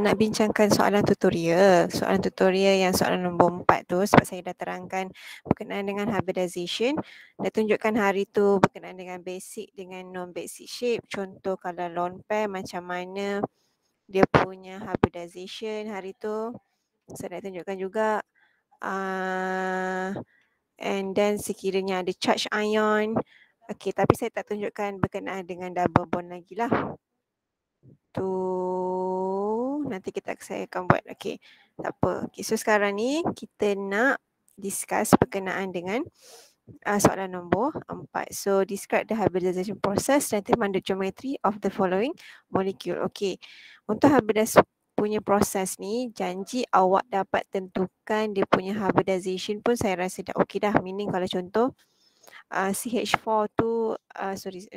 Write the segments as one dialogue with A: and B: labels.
A: nak bincangkan soalan tutorial. Soalan tutorial yang soalan nombor 4 tu sebab saya dah terangkan berkenaan dengan hybridization. Dah tunjukkan hari tu berkenaan dengan basic dengan non-basic shape. Contoh kalau lone pair macam mana dia punya hybridization hari tu. Saya dah tunjukkan juga. And then sekiranya ada charge ion. Okey, tapi saya tak tunjukkan berkenaan dengan double bond lagi lah. Tu nanti saya akan buat. Okey, tak apa. Okay, so sekarang ni kita nak discuss berkenaan dengan soalan nombor 4. So describe the hybridization process and determine the geometry of the following molecule. Okey, untuk hybridization punya proses ni, janji awak dapat tentukan dia punya hybridization pun saya rasa dah okey dah. Meaning kalau contoh CH4 tu,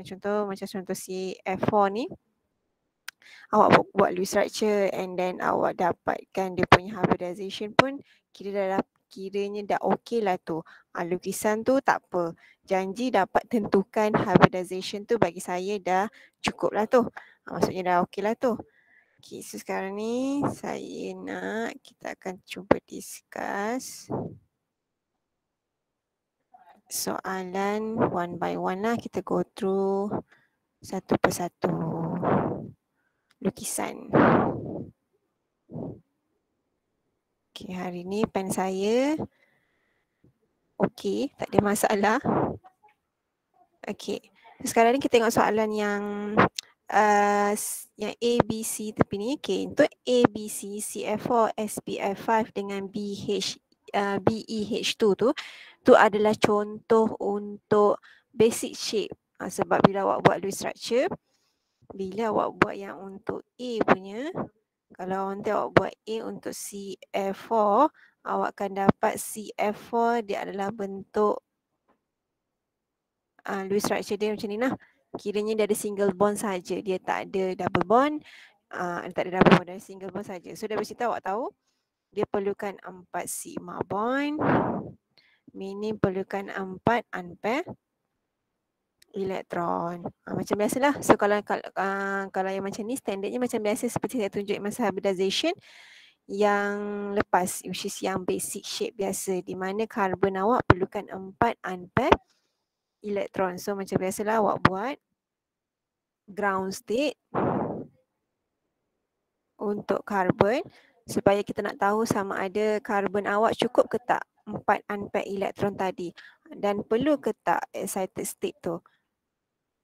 A: contoh macam contoh CF4 ni, awak buat Lewis structure and then awak dapatkan dia punya hybridization pun kiranya dah okey lah tu. Lukisan tu tak apa. Janji dapat tentukan hybridization tu bagi saya dah cukup lah tu. Maksudnya dah okey lah tu. Okay, so sekarang ni kita akan cuba discuss soalan one by one lah. Kita go through satu persatu lukisan. Okay, hari ni pen saya okey, tak ada masalah. Okey, sekarang ni kita tengok soalan yang A, B, C tepi ni. Okey, untuk A, B, C, CF4, SPF5 dengan BEH2 tu adalah contoh untuk basic shape. Sebab bila awak buat Lewis structure, bila awak buat yang untuk A punya, kalau nanti awak buat A untuk CF4, awak akan dapat CF4 dia adalah bentuk Lewis structure dia macam ni lah. Kiranya dia ada single bond saja, dia tak ada double bond. Tak ada double bond, dia ada single bond saja. So dari situ awak tahu dia perlukan 4 sigma bond, meaning perlukan 4 unpair elektron. Macam biasalah. So kalau yang macam ni standardnya macam biasa seperti saya tunjuk masa hybridization yang lepas, which is yang basic shape biasa, di mana karbon awak perlukan 4 unpair elektron. So macam biasalah awak buat ground state untuk karbon supaya kita nak tahu sama ada karbon awak cukup ke tak 4 unpair elektron tadi dan perlu ke tak excited state tu.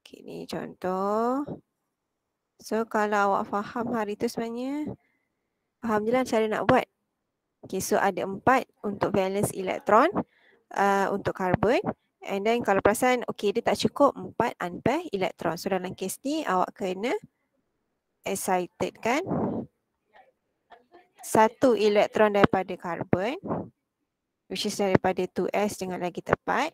A: Okay, ni contoh. So kalau awak faham hari tu sebenarnya, faham je lah cara nak buat. Okay, so ada 4 untuk valence elektron untuk karbon. And then kalau perasan, okay, dia tak cukup 4 unpair elektron. So dalam kes ni awak kena excited kan 1 elektron daripada karbon, which is daripada 2s dengan lagi tepat.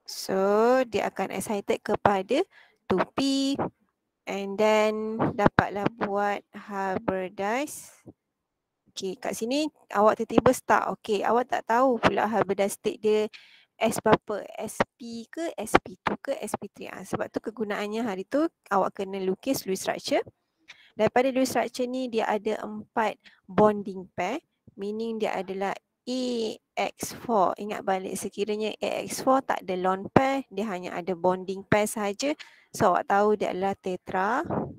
A: So dia akan excited kepada 2p and then dapatlah buat hybridize. Okay, kat sini awak tiba-tiba start. Okay, awak tak tahu pula hybridize state dia S berapa, SP ke, SP2 ke, SP3. Sebab tu kegunaannya hari tu awak kena lukis Lewis structure. Daripada Lewis structure ni dia ada 4 bonding pair, meaning dia adalah AX4. Ingat balik, sekiranya AX4 tak ada lone pair, dia hanya ada bonding pair sahaja. So awak tahu dia adalah tetrahedral.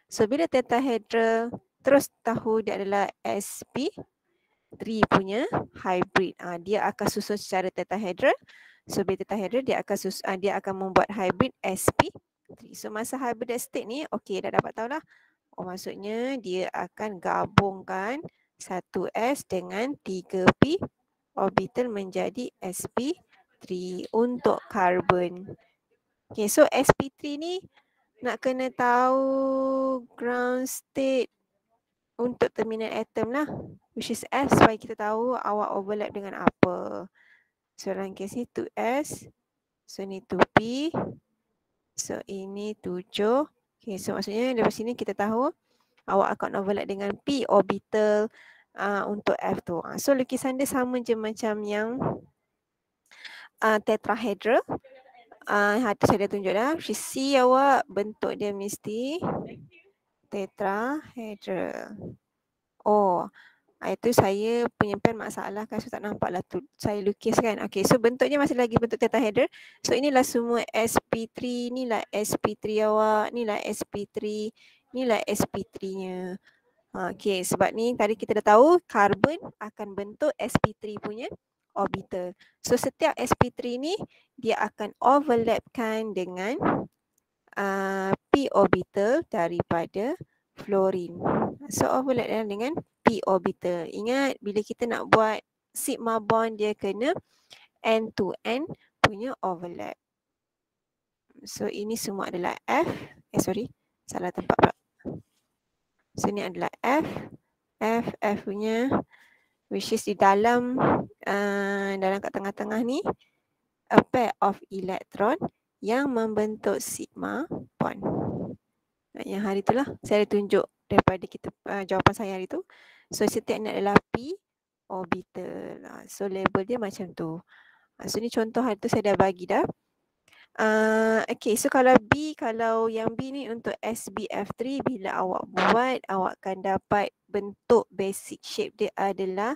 A: So bila tetrahedral, terus tahu dia adalah SP3 punya hybrid. Dia akan susun secara tetrahedral. So bila tetrahedral dia akan membuat hybrid SP3. So masa hybrid state ni, okey, dah dapat tahu lah. Maksudnya dia akan gabungkan 1s dengan 3p orbital menjadi sp3 untuk karbon. Okay, so sp3 ni nak kena tahu ground state untuk terminal atom lah, which is S, supaya kita tahu awak overlap dengan apa. So dalam kes ni 2s, so ni 2p, so ini 7. Okay, so maksudnya dari sini kita tahu awak akan overlap dengan p orbital untuk F tu. So lukisan dia sama je macam yang tetrahedral. Itu saya dah tunjuk dah. C awak bentuk dia mesti tetrahedral. Oh, itu saya penyimpan masalah kan, so tak nampak lah tu saya lukis kan. Okay, so bentuknya masih lagi bentuk tetrahedral. So inilah semua sp3, inilah sp3 awak, inilah sp3, inilah sp3-nya. Okay, sebab ni tadi kita dah tahu karbon akan bentuk sp3 punya orbital. So setiap sp3 ni dia akan overlapkan dengan p orbital daripada fluorine. So overlap dengan p orbital. Ingat bila kita nak buat sigma bond dia kena end to end punya overlap. So ini semua adalah F. Salah tempat pula. So ini adalah F punya, which is di dalam kat tengah-tengah ni a pair of electron yang membentuk sigma bond. Yang hari itulah saya tunjuk daripada kita jawapan saya hari tu. So setiap ni adalah p orbital. So label dia macam tu. So ni contoh hari tu saya dah bagi dah. Okay, so kalau yang B ni untuk SBF3, bila awak buat, awak akan dapat bentuk basic shape dia adalah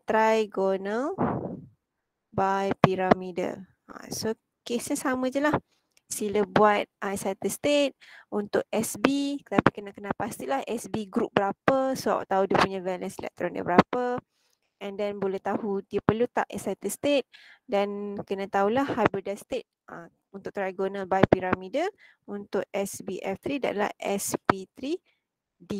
A: trigonal bipyramidal. So case-nya sama je lah. Sila buat excited state untuk SB, tapi kena pastilah SB group berapa, so awak tahu dia punya valence electron dia berapa. And then boleh tahu dia perlu tak excited state, dan kena tahulah hybridized state untuk trigonal bipyramidal. Untuk SBF3 adalah sp3d.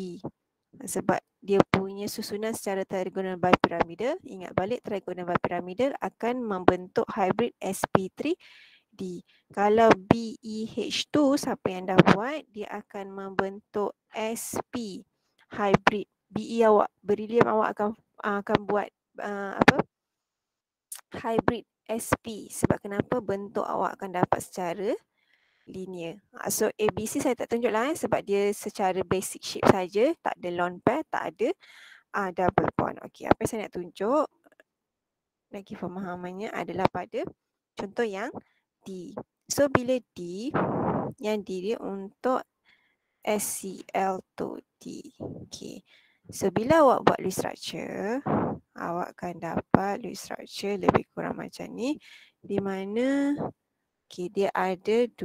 A: Sebab dia punya susunan secara trigonal bipyramidal. Ingat balik, trigonal bipyramidal akan membentuk hybrid sp3d. Kalau BeH2, siapa yang dah buat, dia akan membentuk sp hybrid. Be awak, berilium awak akan buat hybrid sp. Sebab kenapa? Bentuk awak akan dapat secara linear. So ABC saya tak tunjuk lah sebab dia secara basic shape saja, tak ada lone pair, tak ada double bond. Okey, apa yang saya nak tunjuk lagi pemahamannya adalah pada contoh yang D. So bila D, yang D dia untuk SCl2D. Okey. So bila awak buat Lewis structure, awak akan dapat Lewis structure lebih kurang macam ni, di mana dia ada 2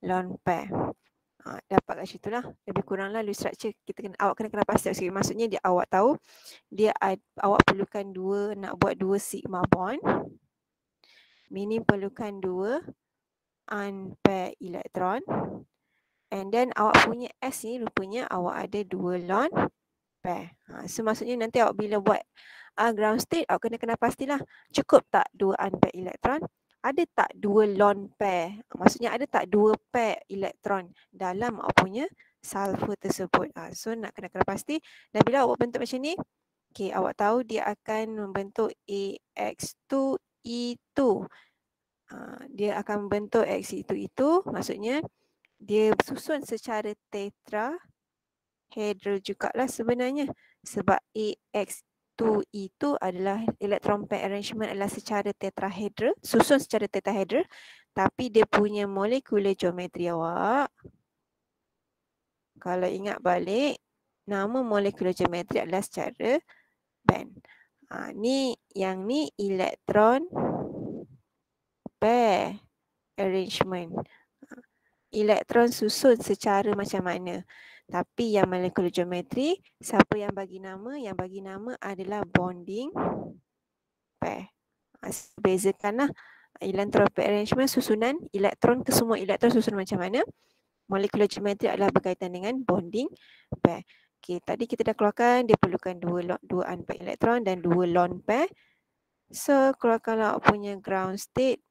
A: lone pair. Dapat kat situ lah, lebih kurang lah Lewis structure. Awak kena pasti. Maksudnya awak tahu awak perlukan nak buat 2 sigma bond, minim perlukan 2 unpaired electron. And then awak punya S ni rupanya awak ada 2 lone pair. So maksudnya nanti awak bila buat ground state, awak kena pastilah cukup tak 2 unpaired electron, ada tak 2 lone pair, maksudnya ada tak 2 pair electron dalam awak punya sulfur tersebut. So nak kena pasti. Dan bila awak bentuk macam ni, okay, awak tahu dia akan membentuk AX2E2. Dia akan membentuk AX2E2, maksudnya dia susun secara tetrahedral jugalah sebenarnya, sebab AX2E2 adalah electron pair arrangement adalah secara tetrahedral, susun secara tetrahedral, tapi dia punya molecular geometry awak, kalau ingat balik, nama molecular geometry adalah secara band. Yang ni electron pair arrangement. Elektron susun secara macam mana. Tapi yang molecular geometry, siapa yang bagi nama? Yang bagi nama adalah bonding pair. Bezakanlah electron pair arrangement, susunan elektron ke semua elektron susun macam mana. Molecular geometry adalah berkaitan dengan bonding pair. Okay, tadi kita dah keluarkan dia perlukan 2 unpaired elektron dan 2 lone pair. So keluarkanlah punya ground state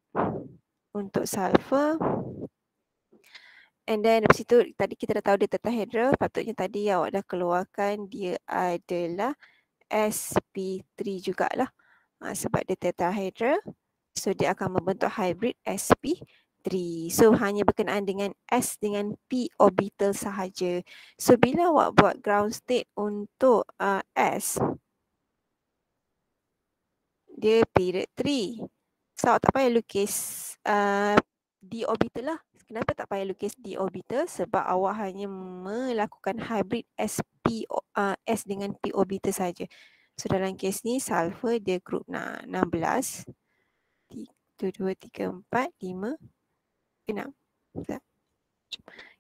A: untuk sulfur. And then dari situ tadi kita dah tahu dia tetrahedral, patutnya tadi awak dah keluarkan dia adalah sp3 jugalah. Sebab dia tetrahedral, so dia akan membentuk hybrid sp3. So hanya berkenaan dengan S dengan p orbital sahaja. So bila awak buat ground state untuk S, dia period 3. So awak tak payah lukis d orbital lah. Kenapa tak payah lukis d orbital? Sebab awak hanya melakukan hybrid S dengan p orbital saja. So dalam kes ni sulfur dia group 16. 1, 2, 3, 4, 5, 6.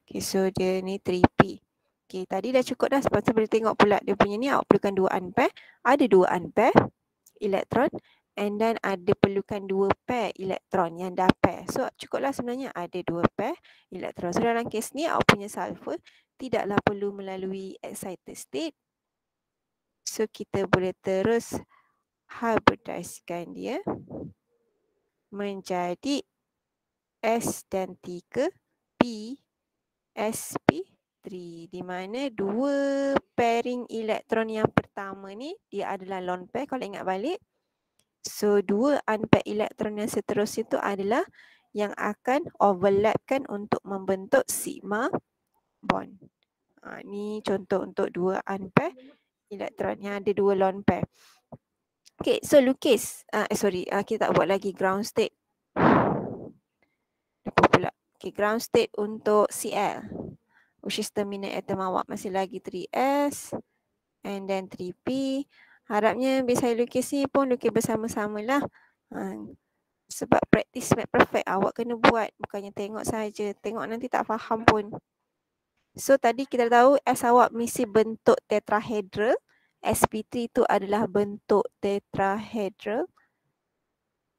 A: Okay, so dia ni 3p. Okay, tadi dah cukup dah. Sebab tu boleh tengok pula dia punya ni awak perlukan 2 unpair. Ada 2 unpair elektron. And then ada perlukan 2 pair elektron yang dah pair. So cukuplah sebenarnya ada 2 pair elektron. So dalam kes ni awak punya sulfur tidaklah perlu melalui excited state. So kita boleh terus hybridizekan dia menjadi S dan 3 P sp3, di mana 2 pairing elektron yang pertama ni dia adalah lone pair kalau ingat balik. So 2 unpair elektron yang seterusnya itu adalah yang akan overlapkan untuk membentuk sigma bond. Ni contoh untuk 2 unpair elektron yang ada 2 lone pair. Okay, so lukis. Kita tak buat lagi ground state. Lupa pula. Okay, ground state untuk Cl, which is terminal atom awak. Masih lagi 3s and then 3p. Harapnya bila saya lukis ni pun lukis bersama-sama lah. Sebab practice make perfect awak kena buat. Bukannya tengok saja. Tengok nanti tak faham pun. So tadi kita tahu S awak mesti bentuk tetrahedral. sp3 itu adalah bentuk tetrahedral.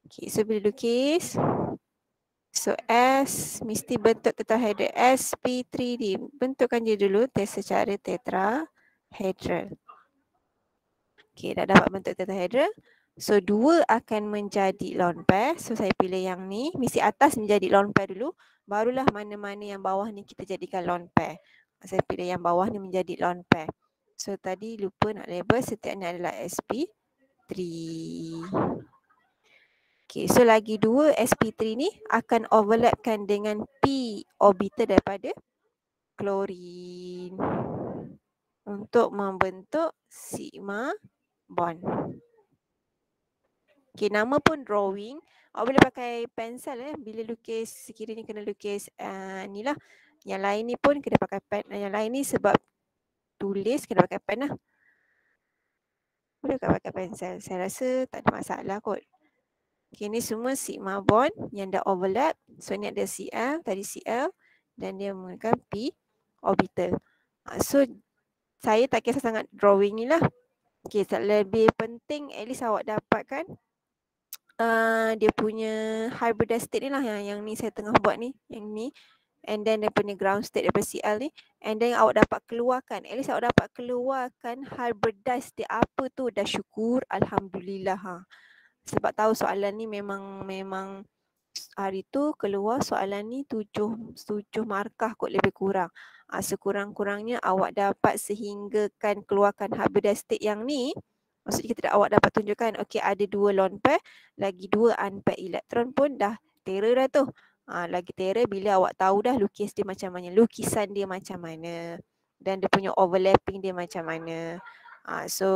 A: Okay, so bila lukis, so S mesti bentuk tetrahedral. sp3 bentukkan je dulu secara tetrahedral. Okay, dah dapat bentuk tetrahedral. So 2 akan menjadi lone pair. So saya pilih yang ni. Mesti atas menjadi lone pair dulu. Barulah mana-mana yang bawah ni kita jadikan lone pair. Saya pilih yang bawah ni menjadi lone pair. So tadi lupa nak label, setiap ni adalah sp3. Okay, so lagi 2 sp3 ni akan overlapkan dengan p orbital daripada klorin untuk membentuk sigma bond. Okay, nama pun drawing. Awak boleh pakai pensel bila lukis, sekiranya kena lukis ni lah. Yang lain ni pun kena pakai pen. Yang lain ni sebab tulis kena pakai pen lah. Boleh tak pakai pensel? Saya rasa tak ada masalah kot. Okay, ni semua sigma bond yang dah overlap. So ni ada Cl, tadi Cl. Dan dia menggunakan P orbital. So saya tak kisah sangat drawing ni lah. Okay, lebih penting at least awak dapatkan dia punya hybridized state ni lah yang ni saya tengah buat ni, yang ni. And then dia punya ground state daripada Cl ni. And then awak dapat keluarkan, at least awak dapat keluarkan hybridized state apa tu, dah syukur, alhamdulillah. Sebab tahu soalan ni memang hari tu keluar soalan ni 7 markah kot lebih kurang. Sekurang-kurangnya awak dapat sehinggakan keluarkan hybridized state yang ni. Maksudnya awak dapat tunjukkan okey ada 2 lone pair, lagi 2 unpair elektron pun dah terror dah tu. Lagi terror bila awak tahu dah lukis dia macam mana, lukisan dia macam mana dan dia punya overlapping dia macam mana. So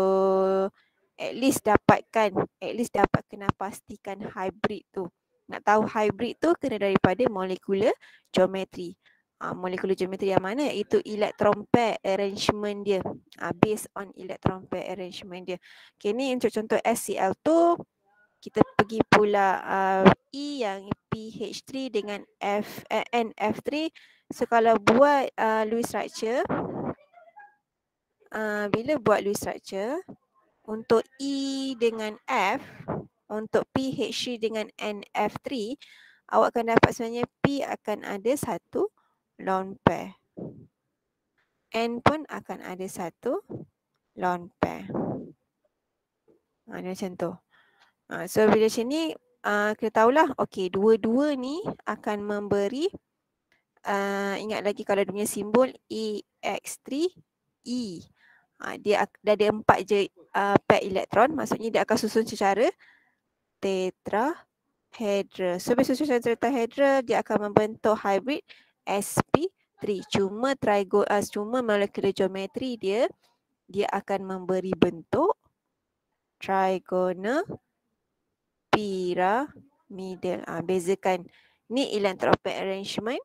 A: at least dapat kena pastikan hybrid tu. Nak tahu hybrid tu kena daripada molekular geometry. Molekular geometry yang mana? Iaitu electron pair arrangement dia. Based on electron pair arrangement dia. Okay, ni untuk contoh SCl2. Kita pergi pula E yang PH3 dengan NF3. So kalau buat Lewis structure, bila buat Lewis structure, untuk E dengan F, untuk PH3 dengan NF3, awak akan dapat sebenarnya P akan ada 1 lone pair. N pun akan ada 1 lone pair. Dia macam tu. So bila macam ni, kita tahulah, okey, dua-dua ni akan memberi, ingat lagi kalau dia punya simbol EX3E. Dia dah ada 4 je pair elektron, maksudnya dia akan susun secara tetrahedral. So bila susun secara tetrahedral, dia akan membentuk hybrid sp3. Cuma molekular geometri dia akan memberi bentuk trigonal pyramidal. middle. Bezakan. Ni electron pair arrangement,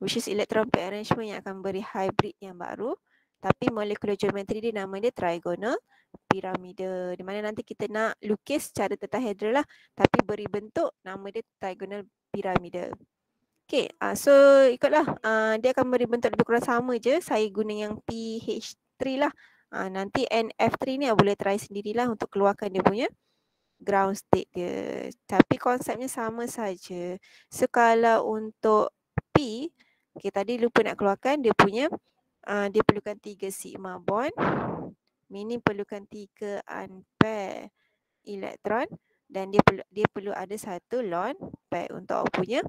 A: which is electron pair arrangement yang akan beri hybrid yang baru. Tapi molecular geometry dia nama dia trigonal piramida. Di mana nanti kita nak lukis secara tetrahedral lah. Tapi beri bentuk nama dia trigonal piramida. Okay, so ikutlah. Dia akan beri bentuk lebih kurang sama je. Saya guna yang PH3 lah. Nanti NF3 ni boleh try sendirilah untuk keluarkan dia punya ground state dia. Tapi konsepnya sama saja. So kalau untuk P, okay, tadi lupa nak keluarkan dia punya, dia perlukan 3 sigma bond, meaning perlukan 3 unpair elektron, dan dia perlu ada satu lone pair untuk awak punya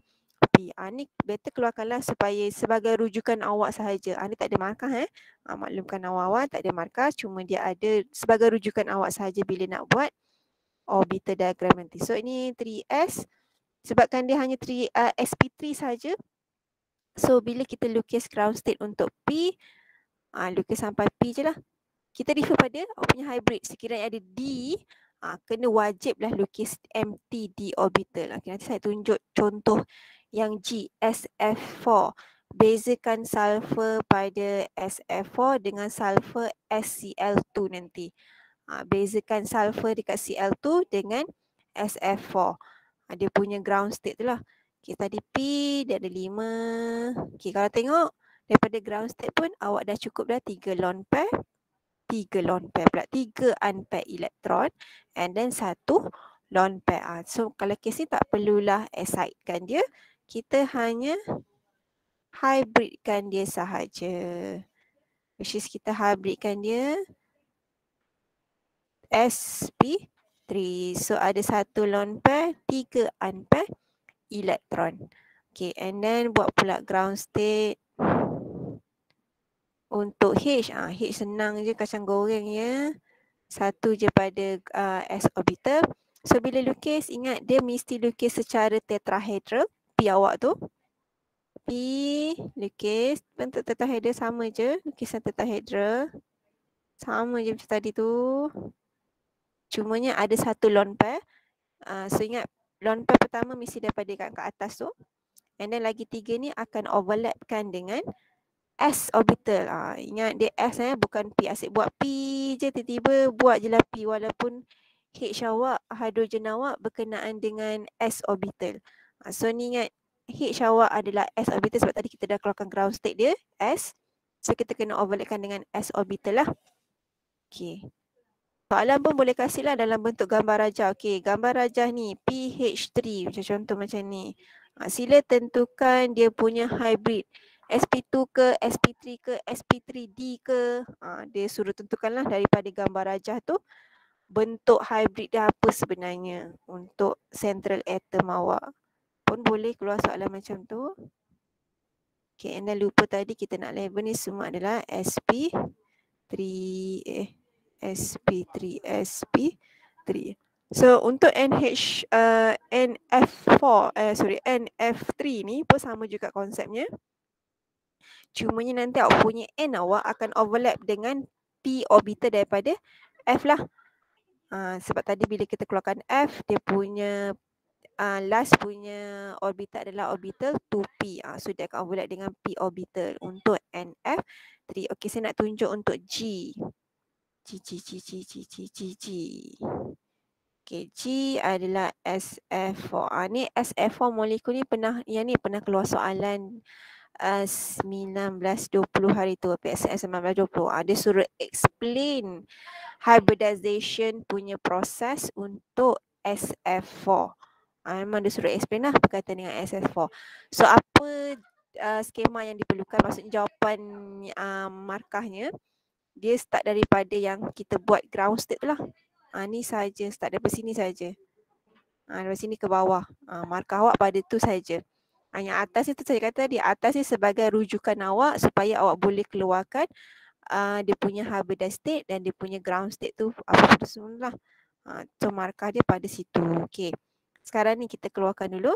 A: P. Ni better keluarkanlah supaya sebagai rujukan awak sahaja. Ni tak ada markah maklumkan awak tak ada markah, cuma dia ada sebagai rujukan awak sahaja bila nak buat orbital diagram nanti. So ini 3s, sebabkan dia hanya sp3 saja. So bila kita lukis ground state untuk P, lukis sampai P je lah. Kita refer pada punya hybrid. Sekiranya ada D, kena wajiblah lukis empty D orbital. Okay, nanti saya tunjuk contoh yang G, SF4. Bezakan sulfur pada SF4 dengan sulfur SCl2 nanti. Bezakan sulfur dekat Cl2 dengan SF4. Dia punya ground state tu lah. Okay, tadi P dia ada 5. Okay, kalau tengok daripada ground state pun awak dah cukup dah 3 lone pair. 3 lone pair pula. 3 unpair elektron. And then 1 lone pair. So kalau kes ni tak perlulah excitekan dia. Kita hanya hybridkan dia sahaja. Which is kita hybridkan dia sp3. So ada 1 lone pair, 3 unpair elektron. Okay, and then buat pula ground state untuk H. H senang je, kacang goreng ya. Satu je pada s orbital. So bila lukis, ingat dia mesti lukis secara tetrahedral. P awak tu. P lukis bentuk tetrahedral sama je. Lukisan tetrahedral. Sama je macam tadi tu. Cumanya ada 1 lone pair. So ingat lone pair pertama mesti daripada kat atas tu. And then lagi 3 ni akan overlapkan dengan S orbital. Ingat dia S bukan P. Asyik buat P je, tiba-tiba buat je lah P. Walaupun H awak, hidrogen awak berkenaan dengan S orbital. So ni ingat H awak adalah S orbital sebab tadi kita dah keluarkan ground state dia S. So kita kena overlapkan dengan S orbital lah. Okay. Soalan pun boleh kasih lah dalam bentuk gambar rajah. Okey, gambar rajah ni PH3 macam contoh macam ni. Sila tentukan dia punya hybrid. sp2 ke, sp3 ke, sp3d ke. Dia suruh tentukanlah daripada gambar rajah tu bentuk hybrid dia apa sebenarnya untuk central atom awak. Pun boleh keluar soalan macam tu. Okey, and then lupa tadi kita nak label ni semua adalah sp3. So untuk NF3 ni pun sama juga konsepnya. Cumanya nanti awak punya N awak akan overlap dengan P orbital daripada F lah. Sebab tadi bila kita keluarkan F, dia punya last punya orbital adalah orbital 2p. So dia akan overlap dengan P orbital untuk NF3. Okey, saya nak tunjuk untuk G. Okay, G adalah SF4. Ni SF4 molekul ni pernah keluar soalan 1920 hari tu, PSS 1920. Dia suruh explain hybridization punya proses untuk SF4. Memang dia suruh explain lah berkaitan dengan SF4. So apa skema yang diperlukan, maksudnya jawapan markahnya, dia start daripada yang kita buat ground state lah. Ni saja, start daripada sini saja. Dari sini ke bawah. Markah awak pada tu saja. Yang atas ni tu saya kata di atas ni sebagai rujukan awak supaya awak boleh keluarkan dia punya hybridized state dan dia punya ground state tu apa semua lah. So markah dia pada situ. Okey. Sekarang ni kita keluarkan dulu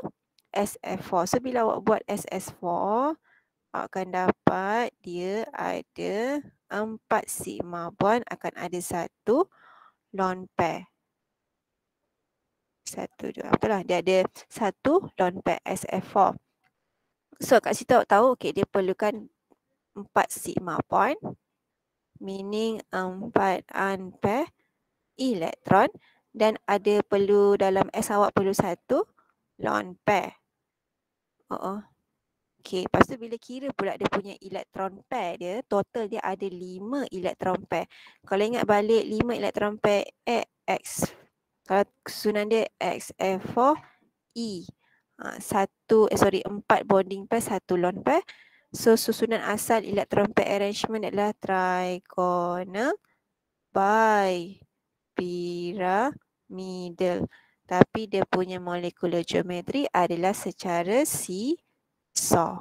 A: SF4. So bila awak buat SS4, awak akan dapat dia ada 4 sigma bond, akan ada 1 lone pair. 1, 2. Betul lah. Dia ada satu lone pair SF4. So kat situ awak tahu, okay, dia perlukan 4 sigma bond, meaning 4 unpair elektron, dan ada perlu dalam S awak perlu satu lone pair. Okay, lepas tu bila kira pula dia punya elektron pair dia, total dia ada 5 elektron pair. Kalau ingat balik 5 elektron pair X, kalau susunan dia XF4E. 4 bonding pair, 1 lone pair. So susunan asal elektron pair arrangement adalah trigonal bipyramidal. Tapi dia punya molecular geometry adalah secara seesaw.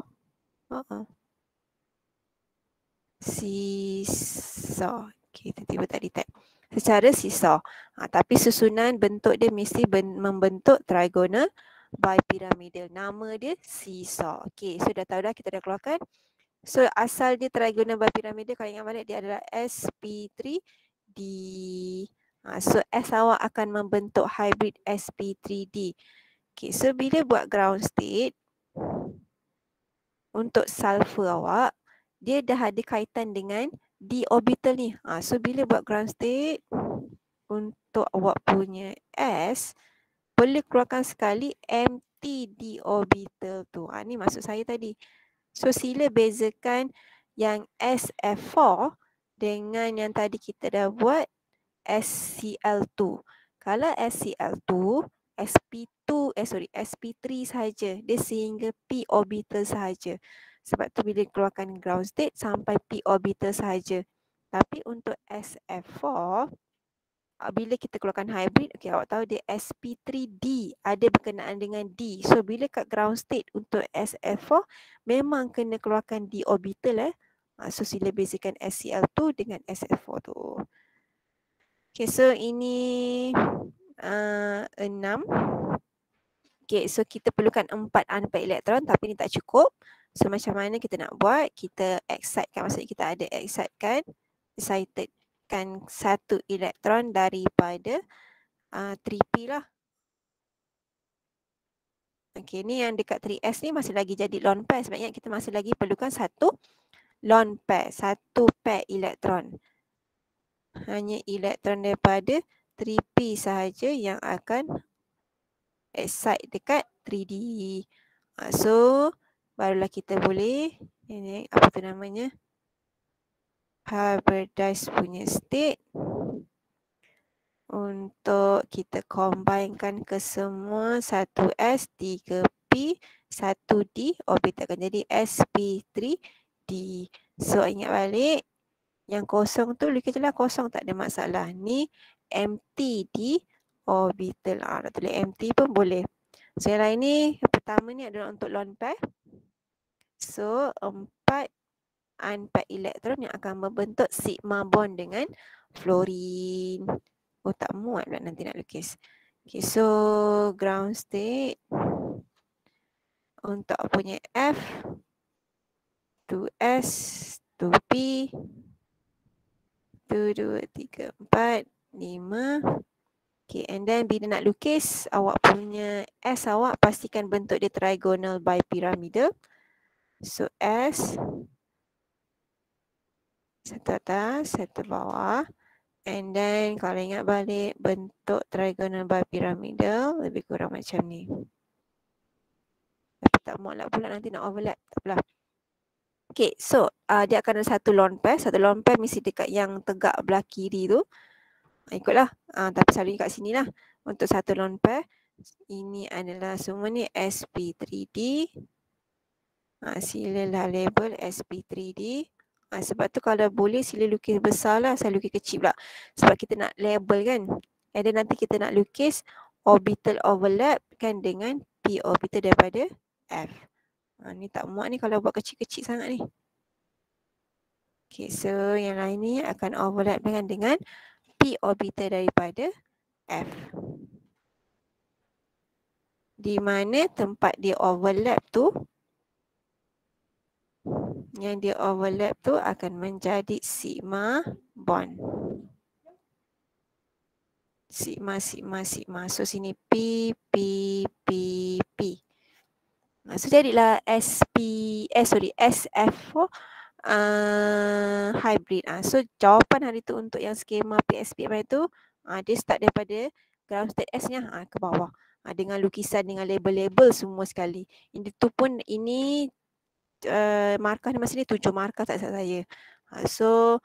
A: Seesaw. Okay, tiba-tiba tak detect. Secara seesaw. Tapi susunan bentuk dia mesti membentuk trigonal bipyramidal. Nama dia seesaw. Okay, so dah tahu dah, kita dah keluarkan. So asal dia trigonal bipyramidal, kalau ingat balik dia adalah sp3d. So S awak akan membentuk hybrid sp3d. Okay, so bila buat ground state, untuk sulfur awak, dia dah ada kaitan dengan d orbital ni. So bila buat ground state, untuk awak punya S, perlu keluarkan sekali empty d orbital tu. Ni maksud saya tadi. So sila bezakan yang SF4 dengan yang tadi kita dah buat SCl2. Kalau SCl2, sp3 sahaja. Dia sehingga p orbital sahaja. Sebab tu bila keluarkan ground state sampai p orbital sahaja. Tapi untuk SF4, bila kita keluarkan hybrid, okay, awak tahu dia sp3d, ada berkenaan dengan d. So bila kat ground state untuk SF4, memang kena keluarkan d orbital. So sila bezakan SCl2 dengan SF4 tu. Okay, so ini 6. Okay, so kita perlukan 4 unpaired elektron, tapi ni tak cukup. So macam mana kita nak buat? Kita excitekan, maksudnya kita ada excitekan satu elektron daripada 3p lah. Okay, ni yang dekat 3s ni masih lagi jadi lone pair. Sebabnya kita masih lagi perlukan satu lone pair, satu pair elektron. Hanya elektron daripada 3p sahaja yang akan excite dekat 3D. So barulah kita boleh, ini apa tu namanya, hybridized punya state untuk kita combinekan ke semua 1s, 3p, 1d orbital akan jadi sp3d. So ingat balik, yang kosong tu lukis je lah, kosong tak ada masalah. Ni empty d orbital. Nak tulis empty pun boleh. So yang lain ni, yang pertama ni adalah untuk lone pair. So 4 unpaired elektron yang akan membentuk sigma bond dengan fluorine. Oh tak muat pula nanti nak lukis. Okay, so ground state untuk punya F, 2S, 2P, 2, 2, 3, 4, 5. Okay, and then bila nak lukis, awak punya S awak pastikan bentuk dia trigonal bipyramidal. So S, satu atas, satu bawah. And then kalau ingat balik bentuk trigonal bipyramidal lebih kurang macam ni. Tapi tak muat lah pula, nanti nak overlap. Tak apalah. Okay, so dia akan ada satu lone pair. Satu lone pair mesti dekat yang tegak belah kiri tu. Ikutlah. Tapi selalunya kat sini lah. Untuk satu lone pair. Ini adalah semua ni sp3d. Silalah label sp3d. Sebab tu kalau boleh sila lukis besar lah. Saya lukis kecil pula. Sebab kita nak label kan. And then nanti kita nak lukis orbital overlap kan dengan p orbital daripada F. Ni tak muat ni kalau buat kecil-kecil sangat ni. Okay, so yang lain ni akan overlap dengan p orbital daripada F. Di mana tempat dia overlap tu, yang dia overlap tu akan menjadi sigma bond. sigma, sigma, sigma. So sini P, P, P, P. So jadilah SF4 hybrid. So jawapan hari tu untuk yang skema PSPM itu, dia start daripada ground state S-nya ke bawah. Dengan lukisan, dengan label-label semua sekali. Ini tu pun, ini markah masa ni 7 markah tak salah saya. So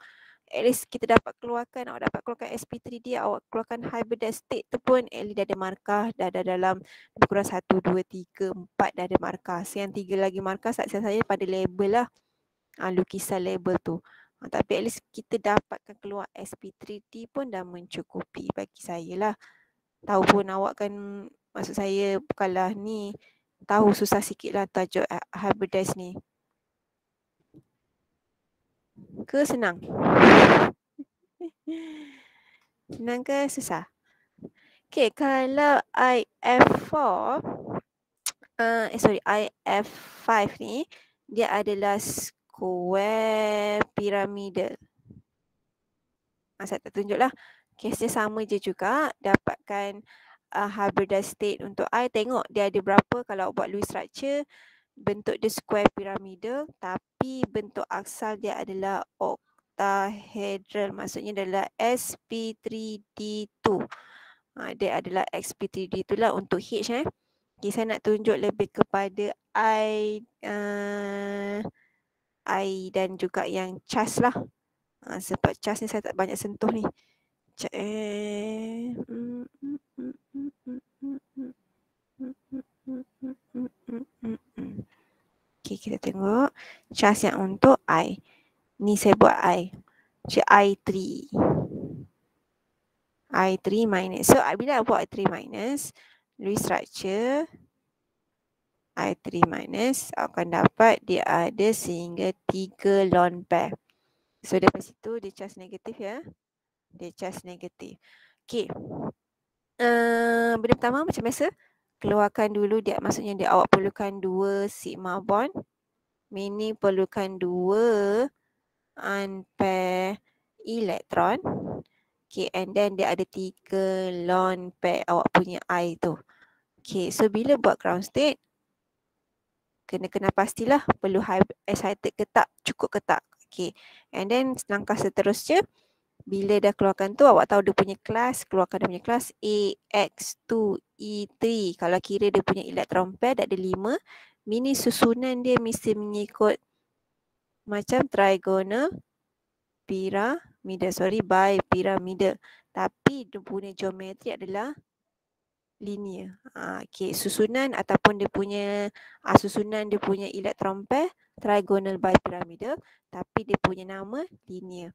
A: at least kita dapat keluarkan, awak dapat keluarkan SP3D, awak keluarkan hybridized state tu pun at least dah ada markah, dah ada dalam lebih kurang 1, 2, 3, 4 dah ada markah. So yang 3 lagi markah tak salah saya pada label lah, lukisan label tu. Tapi at least kita dapatkan keluar SP3D pun dah mencukupi bagi saya lah. Tahu pun awak kan, maksud saya bukanlah ni, tahu susah sikit lah tajuk hybridized ni. Ke senang? Senang ke susah? Okay, kalau IF4, IF5 ni, dia adalah square pyramidal. Saya tak tunjuk lah. Case dia sama je juga. Dapatkan hybridized state untuk I. Tengok dia ada berapa. Kalau buat Lewis structure, bentuk dia square pyramidal. Tapi bentuk asal dia adalah octahedral. Maksudnya adalah SP3D2. Dia adalah XP3D itulah untuk H. Okay, saya nak tunjuk lebih kepada I dan juga yang CHAS lah. Sebab CHAS ni saya tak banyak sentuh ni. Okay, kita tengok CHAS yang untuk I. Ni saya buat I. I3. I3 minus. So, bila I buat I3 minus, Lewis structure I3 minus, akan dapat dia ada sehingga 3 lone pair. So, daripada situ dia CHAS negatif ya. Dia CHAS negatif. Okay. Benda pertama macam biasa, keluarkan dulu dia, maksudnya dia awak perlukan 2 sigma bond. Ini perlukan 2 unpair elektron. Okay, and then dia ada 3 lone pair awak punya I tu. Okay, so bila buat ground state, kena pastilah perlu excited ke tak, cukup ke tak. Okay, and then langkah seterusnya, bila dah keluarkan tu, awak tahu dia punya kelas, keluarkan dia punya kelas AX2E3. Kalau kira dia punya elektron pair dah ada 5, mini susunan dia mesti mengikut macam trigonal pyramidal, bipyramidal. Tapi dia punya geometri adalah linear. Okay, susunan ataupun dia punya susunan dia punya elektron pair trigonal bipyramidal, tapi dia punya nama linear.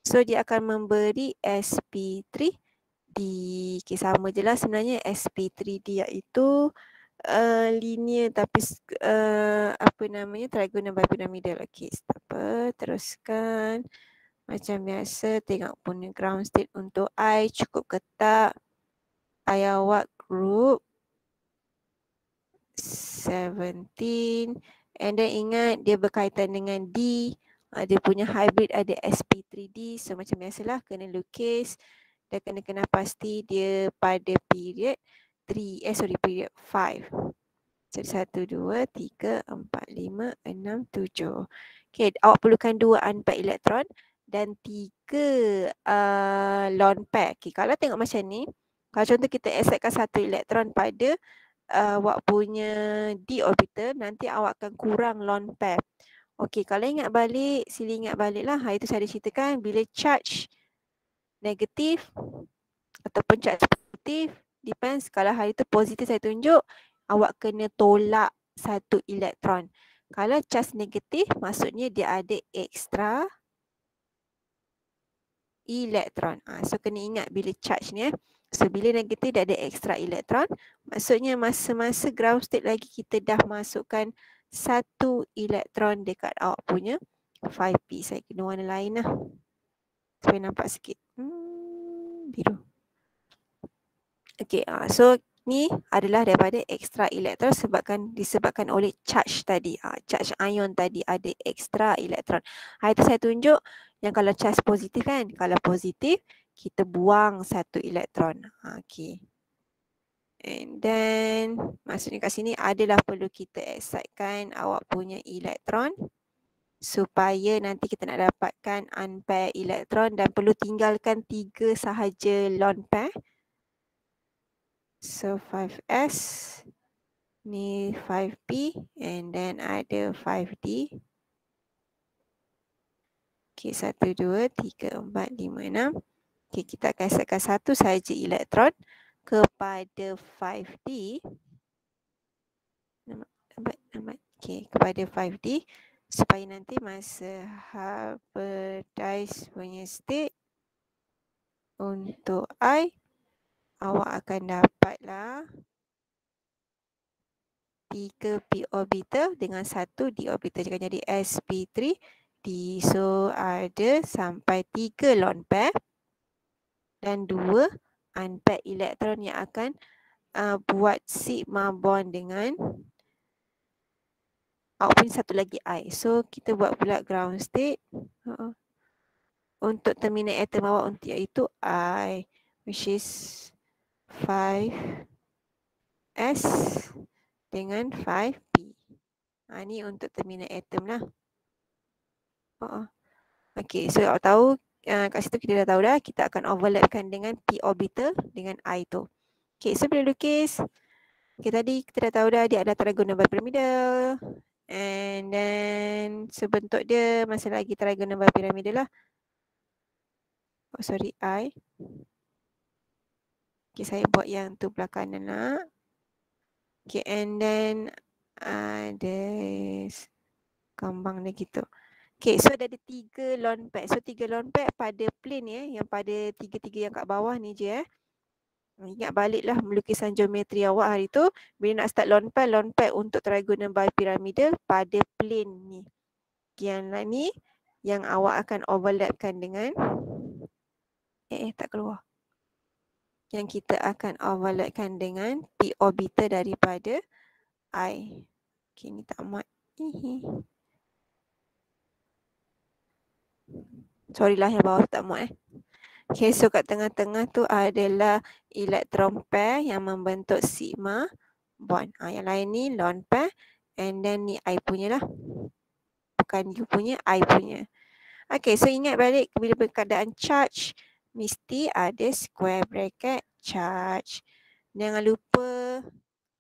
A: So dia akan memberi SP3D. Okay, sama je lah sebenarnya SP3D iaitu linear tapi apa namanya, trigonal bipyramidal. Okay, teruskan. Macam biasa, tengok punya ground state untuk I cukup ke tak. I awak group 17. And then ingat dia berkaitan dengan D. Dia punya hybrid ada SP3D. So macam biasalah, kena lukis dan kena pasti dia pada period 5. Jadi 1, 2, 3, 4, 5, 6, 7. Okay, awak perlukan 2 unpaired elektron dan 3 lone pair. Okay, kalau tengok macam ni, kalau contoh kita acceptkan 1 elektron pada awak punya D orbital, nanti awak akan kurang lone pair. Okey, kalau ingat balik, sila ingat balik lah. Hari tu saya ada ceritakan bila charge negatif ataupun charge positif, depends. Kalau hari tu positif saya tunjuk, awak kena tolak 1 elektron. Kalau charge negatif, maksudnya dia ada extra elektron. So kena ingat bila charge ni. So bila negatif dia ada extra elektron, maksudnya masa-masa ground state lagi kita dah masukkan 1 elektron dekat awak punya 5p. Saya kena warna lain lah supaya nampak sikit. Biru. Okay, so ni adalah daripada extra elektron disebabkan oleh charge tadi. Charge ion tadi ada extra elektron. Itu saya tunjuk yang kalau charge positif kan, kalau positif kita buang satu elektron. Okay. And then maksudnya kat sini adalah perlu kita excitekan awak punya elektron supaya nanti kita nak dapatkan unpaired elektron dan perlu tinggalkan 3 sahaja lone pair. So 5s, ni 5p and then ada 5d. Okay, 1, 2, 3, 4, 5, 6. Okay, kita akan setkan satu sahaja elektron kepada 5d. Lambat. Okay, kepada 5d supaya nanti masa hybridise punya state untuk I, awak akan dapatlah 3 p orbital dengan 1 d orbital. Jadi sp3d. So ada sampai 3 lone pair dan 2 unpaired elektron yang akan buat sigma bond dengan awak punya satu lagi I. So kita buat pula ground state untuk terminal atom awak untuk iaitu I, which is 5s dengan 5p. Ni untuk terminal atom lah. Okay, so awak tahu kat situ kita dah tahu dah kita akan overlapkan dengan p orbital dengan I tu. Okay, so bila lukis, okay, tadi kita dah tahu dah dia ada trigonal bipyramidal. And then sebentuk dia masih lagi trigonal bipyramidal lah. Oh sorry, I. Okay, saya buat yang tu belah kanan lah. Okay, and then ada kambang dia gitu. Okay, so ada 3 lone pair. So 3 lone pair pada plane yang pada 3-3 yang kat bawah ni je Ingat baliklah melukisan geometri awak hari tu. Bila nak start lone pair untuk trigonal bipyramidal pada plane ni. Yang ni yang awak akan overlapkan dengan tak keluar. Yang kita akan overlapkan dengan p orbital daripada I. Okay, ni tak muat. Sorry lah yang bawah tak muat Okay, so kat tengah-tengah tu adalah elektron pair yang membentuk sigma bond. Yang lain ni lone pair and then ni I punya lah. Bukan you punya, I punya. Okay, so ingat balik bila berkeadaan charge mesti ada square bracket charge. Jangan lupa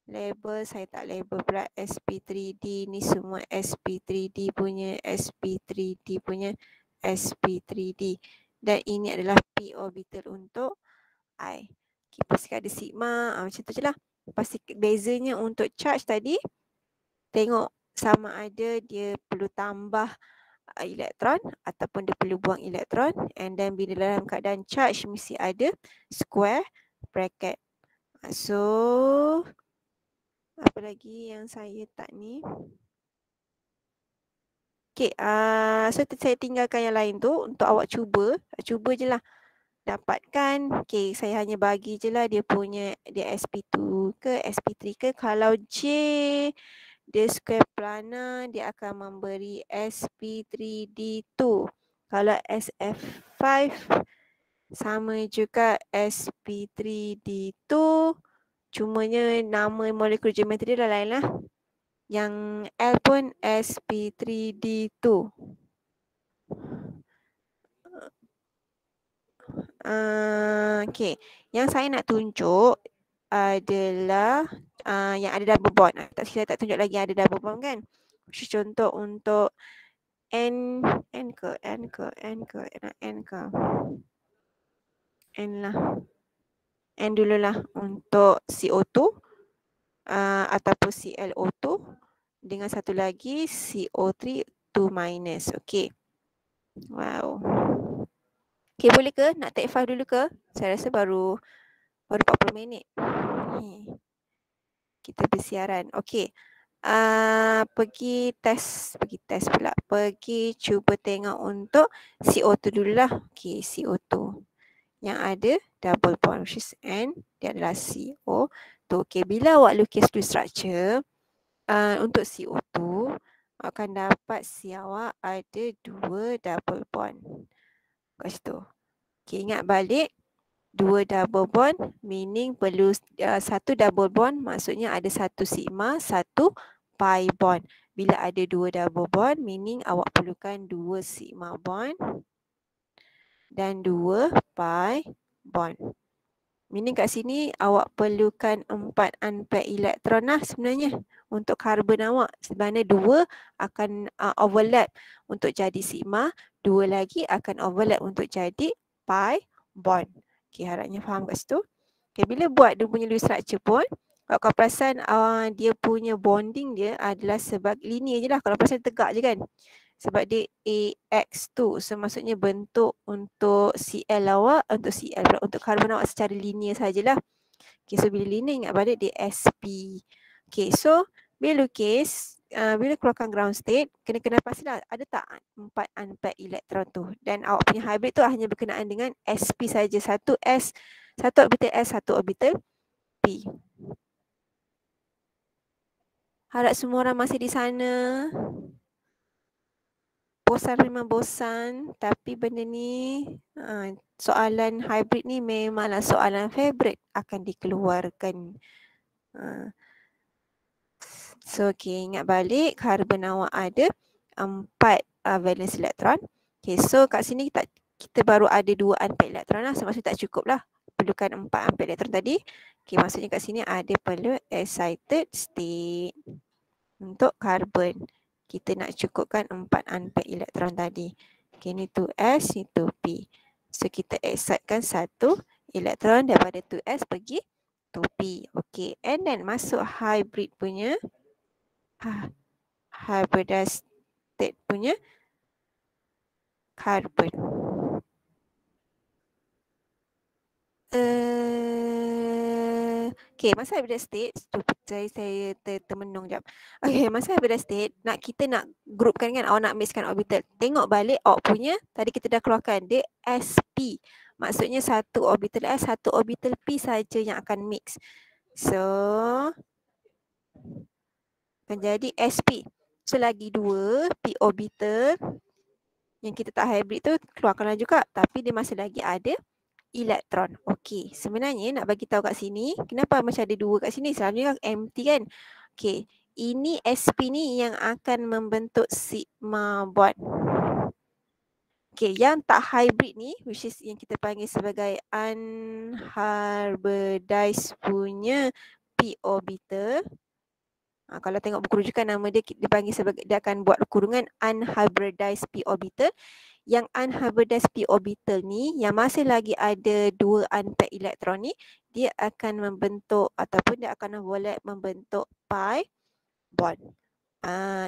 A: label, saya tak label pula sp3d ni semua sp3d punya, sp3d punya, sp3d. Dan ini adalah p orbital untuk I. Okay, pastikan ada sigma, macam tu je lah. Pasti bezanya untuk charge tadi, tengok sama ada dia perlu tambah elektron ataupun dia perlu buang elektron. And then bila dalam keadaan charge mesti ada square bracket. So, apa lagi yang saya tak ni? Okay, so saya tinggalkan yang lain tu untuk awak cuba je lah dapatkan. Okay, saya hanya bagi je lah dia punya, dia SP2 ke SP3 ke. Kalau J dia square planar, dia akan memberi SP3D2. Kalau SF5 sama juga SP3D2. Cumanya nama molekul geometri dia dah lain lah. Yang L pun SP3D2. Okay, yang saya nak tunjuk adalah yang ada double bond. Saya tak tunjuk lagi yang ada double bond kan. Contoh untuk N lah. N dululah untuk CO2 ataupun ClO2 dengan satu lagi CO3 2 minus. Okay. Wow. Okay, boleh ke nak take 5 dulu ke? Saya rasa baru 40 minit. Kita bersiaran. Okay. Pergi test pula. Pergi cuba tengok untuk CO2 dululah. Okay, CO2. Yang ada double bond, which is N. Dia adalah CO2. Okay, bila awak lukis dulu structure, untuk CO2, akan dapat si awak ada 2 double bond. Kat situ. Okay, ingat balik. 2 double bond meaning perlu satu double bond maksudnya ada satu sigma, satu pi bond. Bila ada 2 double bond meaning awak perlukan 2 sigma bond dan 2 pi bond. Meaning kat sini awak perlukan 4 unpaired elektron lah sebenarnya untuk karbon awak. Sebenarnya 2 akan overlap untuk jadi sigma, 2 lagi akan overlap untuk jadi pi bond. Okay, harapnya faham kat situ. Okay, bila buat dia punya Lewis structure pun, kalau kau perasan dia punya bonding dia adalah sebagai linear je lah. Kalau perasan tegak je kan. Sebab dia AX2. So maksudnya bentuk untuk Cl awak, untuk karbon awak secara linear sajalah. Okay, so bila linear ingat balik dia sp. Okay, so bila lukis, bila keluarkan ground state, kena pastilah ada tak 4 unpaired elektron tu. Dan awak punya hybrid tu hanya berkenaan dengan sp saja. Satu orbital S, satu orbital P. Harap semua orang masih di sana. Bosan memang bosan, tapi benda ni soalan hybrid ni memanglah soalan favorite akan dikeluarkan. So okay, ingat balik karbon awak ada 4 valence elektron. Okay, so kat sini kita baru ada 2 unpaired elektron lah. So maksudnya tak cukup lah. Perlukan 4 unpaired elektron tadi. Okay, maksudnya kat sini ada perlu excited state untuk karbon. Kita nak cukupkan 4 unpaired elektron tadi. Okay, ni 2s, ni 2p. So kita excitekan 1 elektron daripada 2s pergi 2p. Okay, and then masuk hybrid punya hybridized state punya karbon. Okay, masa hybridized state, saya termenung jap. Okay, masa hybridized state, kita nak groupkan kan, awak nak mixkan orbital. Tengok balik awak punya, tadi kita dah keluarkan, dia sp. Maksudnya satu orbital S, satu orbital P saja yang akan mix. So, akan jadi sp. So, lagi 2 p orbital yang kita tak hybrid tu keluarkanlah juga, tapi dia masih lagi ada elektron. Okey, sebenarnya nak bagi tahu kat sini, kenapa macam ada 2 kat sini? Selalunya empty kan? Okey, ini sp ni yang akan membentuk sigma bond. Okey, yang tak hybrid ni, which is yang kita panggil sebagai unhybridized punya p orbital. Kalau tengok buku rujukan nama dia dipanggil sebagai, dia akan buat kurungan unhybridized p orbital. Yang unhybridized p orbital ni yang masih lagi ada 2 unpaired elektron ni, dia akan membentuk ataupun dia akan membentuk pi bond.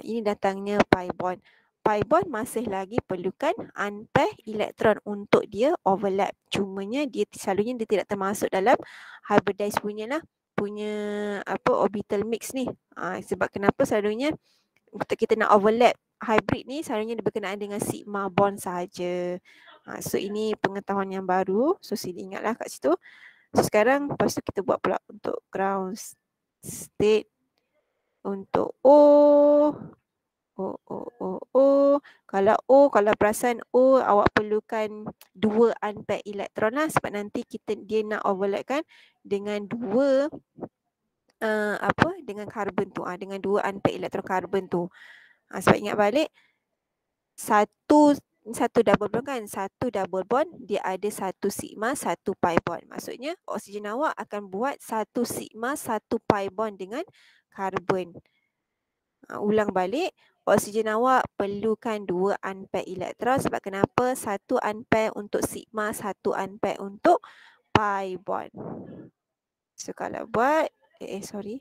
A: Ini datangnya pi bond. Pi bond masih lagi perlukan unpaired elektron untuk dia overlap. Cumanya dia selalunya dia tidak termasuk dalam hybridized punya orbital mix ni. Sebab kenapa selalunya untuk kita nak overlap hybrid ni selalunya dia berkenaan dengan sigma bond sahaja. So ini pengetahuan yang baru. So sini ingatlah kat situ. So sekarang lepas tu kita buat pula untuk ground state untuk O. Kalau perasan O awak perlukan 2 unpaired elektron lah sebab nanti dia nak overlapkan dengan 2 dengan karbon tu, dengan 2 unpaired elektron karbon tu. Sebab ingat balik satu double bond kan, satu double bond dia ada satu sigma, satu pi bond. Maksudnya oksigen awak akan buat satu sigma, satu pi bond dengan karbon. Ulang balik, oksigen awak perlukan 2 unpaired elektron sebab kenapa? Satu unpaired untuk sigma, satu unpaired untuk pi bond. So kalau buat sorry.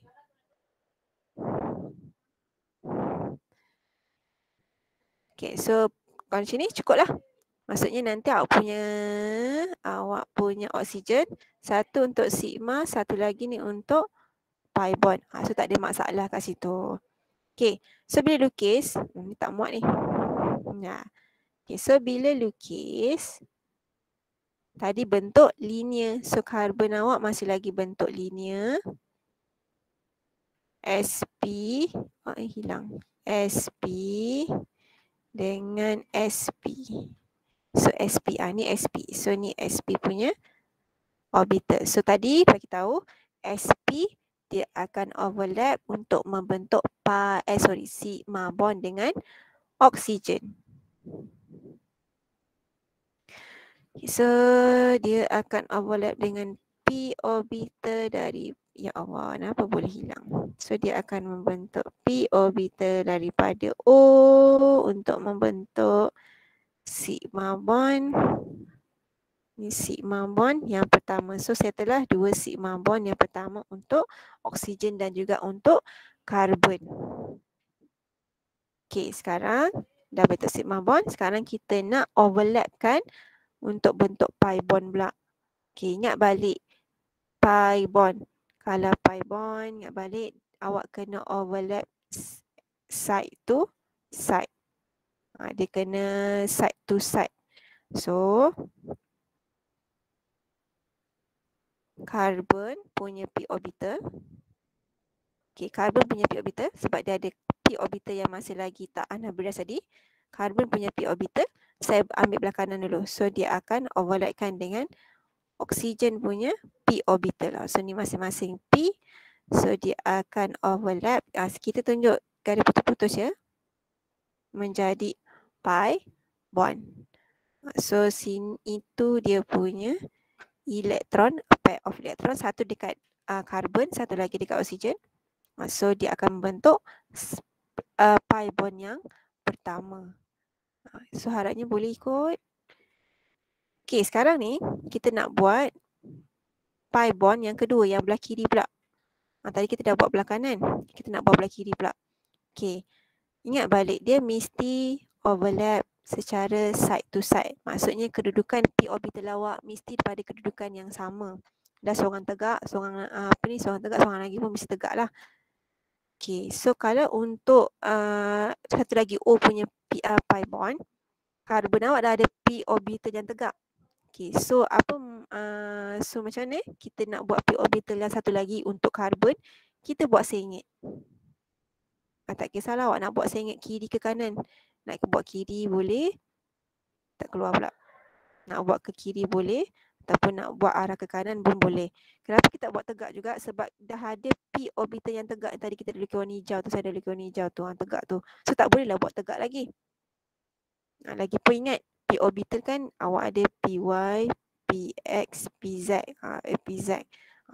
A: Okay, so kalau macam ni cukup lah. Maksudnya nanti awak punya oksigen, satu untuk sigma, satu lagi ni untuk pi bond. So tak ada masalah kat situ. Okay, so bila lukis, ni tak muat ni. Okay, so bila lukis, tadi bentuk linear. So karbon awak masih lagi bentuk linear. sp, hilang. sp dengan sp. So sp, ni sp. So ni sp punya orbital. So tadi bagi tahu sp dia akan overlap untuk membentuk sigma bond dengan oksigen. So dia akan overlap dengan p orbital dari, ya Allah, kenapa boleh hilang? So dia akan membentuk p orbital daripada O untuk membentuk sigma bond. Ini sigma bond yang pertama. So saya telah 2 sigma bond yang pertama untuk oksigen dan juga untuk karbon. Okey, sekarang dah bentuk sigma bond. Sekarang kita nak overlapkan untuk bentuk pi bond pula. Okey, ingat balik pi bond. Kalau pi bond, ingat balik awak kena overlap side to side. Dia kena side to side. So, karbon punya p orbital. Okey, karbon punya p orbital sebab dia ada p orbital yang masih lagi tak anabras tadi. Karbon punya p orbital, saya ambil belah kanan dulu. So, dia akan overlapkan dengan oksigen punya p orbital. So, ni masing-masing p. So, dia akan overlap. Kita tunjuk garis putus-putus ya. Menjadi pi bond. So, sini itu dia punya elektron, pair of elektron. Satu dekat karbon, satu lagi dekat oksigen. So, dia akan membentuk pi bond yang pertama. So, harapnya boleh ikut. Okey, sekarang ni kita nak buat pi bond yang kedua, yang belah kiri pula. Tadi kita dah buat belah kanan. Kita nak buat belah kiri pula. Okey, ingat balik dia mesti overlap secara side to side. Maksudnya kedudukan p orbital awak mesti pada kedudukan yang sama. Dah seorang tegak, seorang seorang tegak, seorang lagi pun mesti tegak lah. Okay, so kalau untuk satu lagi O punya pi bond, karbon awak dah ada p orbital yang tegak. Okay, so so macam mana kita nak buat p orbital yang satu lagi untuk karbon, kita buat sengit. Tak kisahlah awak nak buat sengit kiri ke kanan. Nak buat kiri boleh, tak keluar pula. Nak buat ke kiri boleh, ataupun nak buat arah ke kanan pun boleh. Kenapa kita buat tegak juga? Sebab dah ada p orbital yang tegak. Tadi kita ada lukis warna hijau tu, saya ada lukis warna hijau tu, tegak tu. So tak bolehlah buat tegak lagi. Lagipun ingat, p orbital kan awak ada py, px, pz, pz.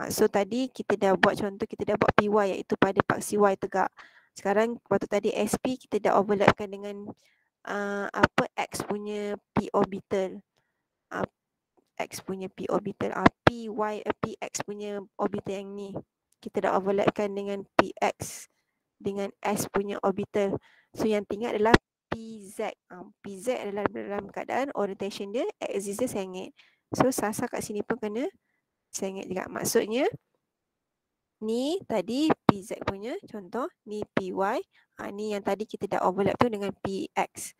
A: So tadi kita dah buat contoh, kita dah buat py iaitu pada paksi y tegak. Sekarang waktu tadi sp kita dah overlapkan dengan x punya p orbital. X punya p orbital, px punya orbital yang ni. Kita dah overlapkan dengan px dengan s punya orbital. So yang tinggal adalah pz. Pz adalah dalam keadaan orientation dia, axis dia sengit. So sasa kat sini pun kena sengit juga. Maksudnya ni tadi pz punya contoh, ni py, ni yang tadi kita dah overlap tu dengan px.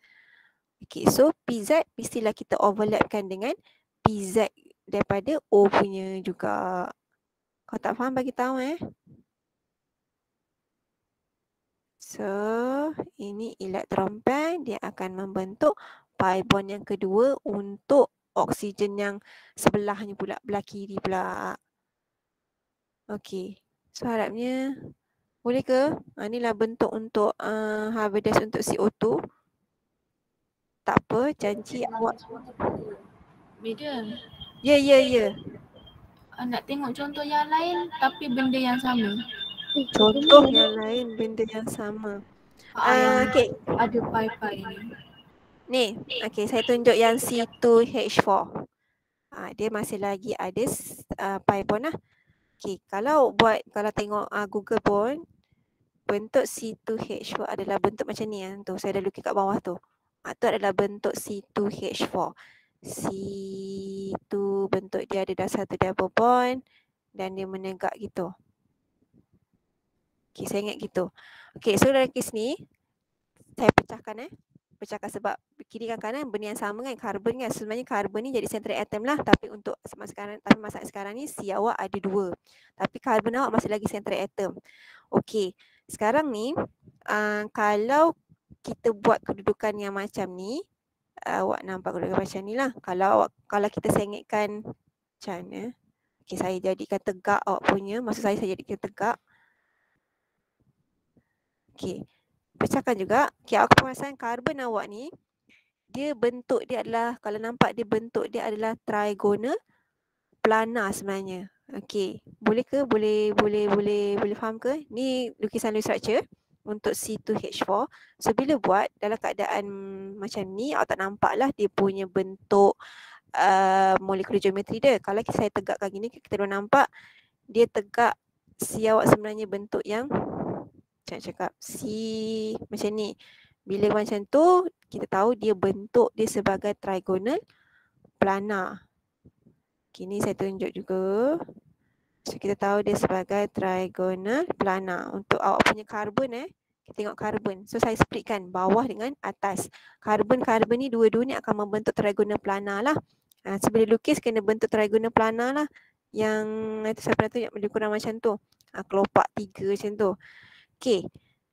A: Okay, so pz mestilah kita overlapkan dengan pz daripada O punya juga. Kau tak faham bagi tahu So, ini elektron pair, dia akan membentuk pi bond yang kedua untuk oksigen yang sebelahnya pula, belah kiri pula. Okey. So, harapnya boleh ke? Inilah bentuk untuk hybridise untuk CO2. Tak apa, janji awak.
B: Beda.
A: Ya.
B: Nak tengok contoh yang lain tapi benda yang sama.
A: Contoh yang lain benda yang sama. Okay.
B: Ada pi-pi ni.
A: Ni, okay, saya tunjuk yang C2H4. Dia masih lagi ada pi bond lah. Okay, kalau tengok Google pun, bentuk C2H4 adalah bentuk macam ni. Tu, saya dah lukis kat bawah tu. Tu adalah bentuk C2H4. C2 bentuk dia ada dah satu double bond dan dia menegak gitu. Okay, saya ingat gitu. Okay, so dari kes ni, saya pecahkan pecahkan sebab kiri dan kanan benda yang sama kan, karbon kan. Sebenarnya karbon ni jadi central atom lah, tapi untuk masalah sekarang ni si awak ada dua. Tapi karbon awak masih lagi central atom. Okey, sekarang ni kalau kita buat kedudukan yang macam ni, awak nampak grafik macam ni lah. Kalau kita sengitkan macam mana. Okay, saya jadikan tegak awak punya. Maksud saya jadikan tegak. Okay. Pecahkan juga. Okay, awak perasan karbon awak ni, dia bentuk dia adalah, kalau nampak dia bentuk dia adalah trigonal planar sebenarnya. Okey, boleh ke? Boleh faham ke? Ni lukisan structure untuk C2H4. So bila buat dalam keadaan macam ni, awak tak nampak lah dia punya bentuk molekular geometri dia. Kalau saya tegakkan gini, kita dah nampak dia tegak C awak sebenarnya bentuk yang cakap C macam ni. Bila macam tu, kita tahu dia bentuk dia sebagai trigonal planar. Okay, ni saya tunjuk juga. So kita tahu dia sebagai trigonal planar. Untuk awak punya karbon kita tengok karbon. So saya splitkan bawah dengan atas. Karbon-karbon ni dua-dua ni akan membentuk trigonal planar lah. So bila lukis kena bentuk trigonal planar lah. Yang itu saya pernah tunjuk lebih kurang macam tu. Kelopak 3 macam tu. Okay.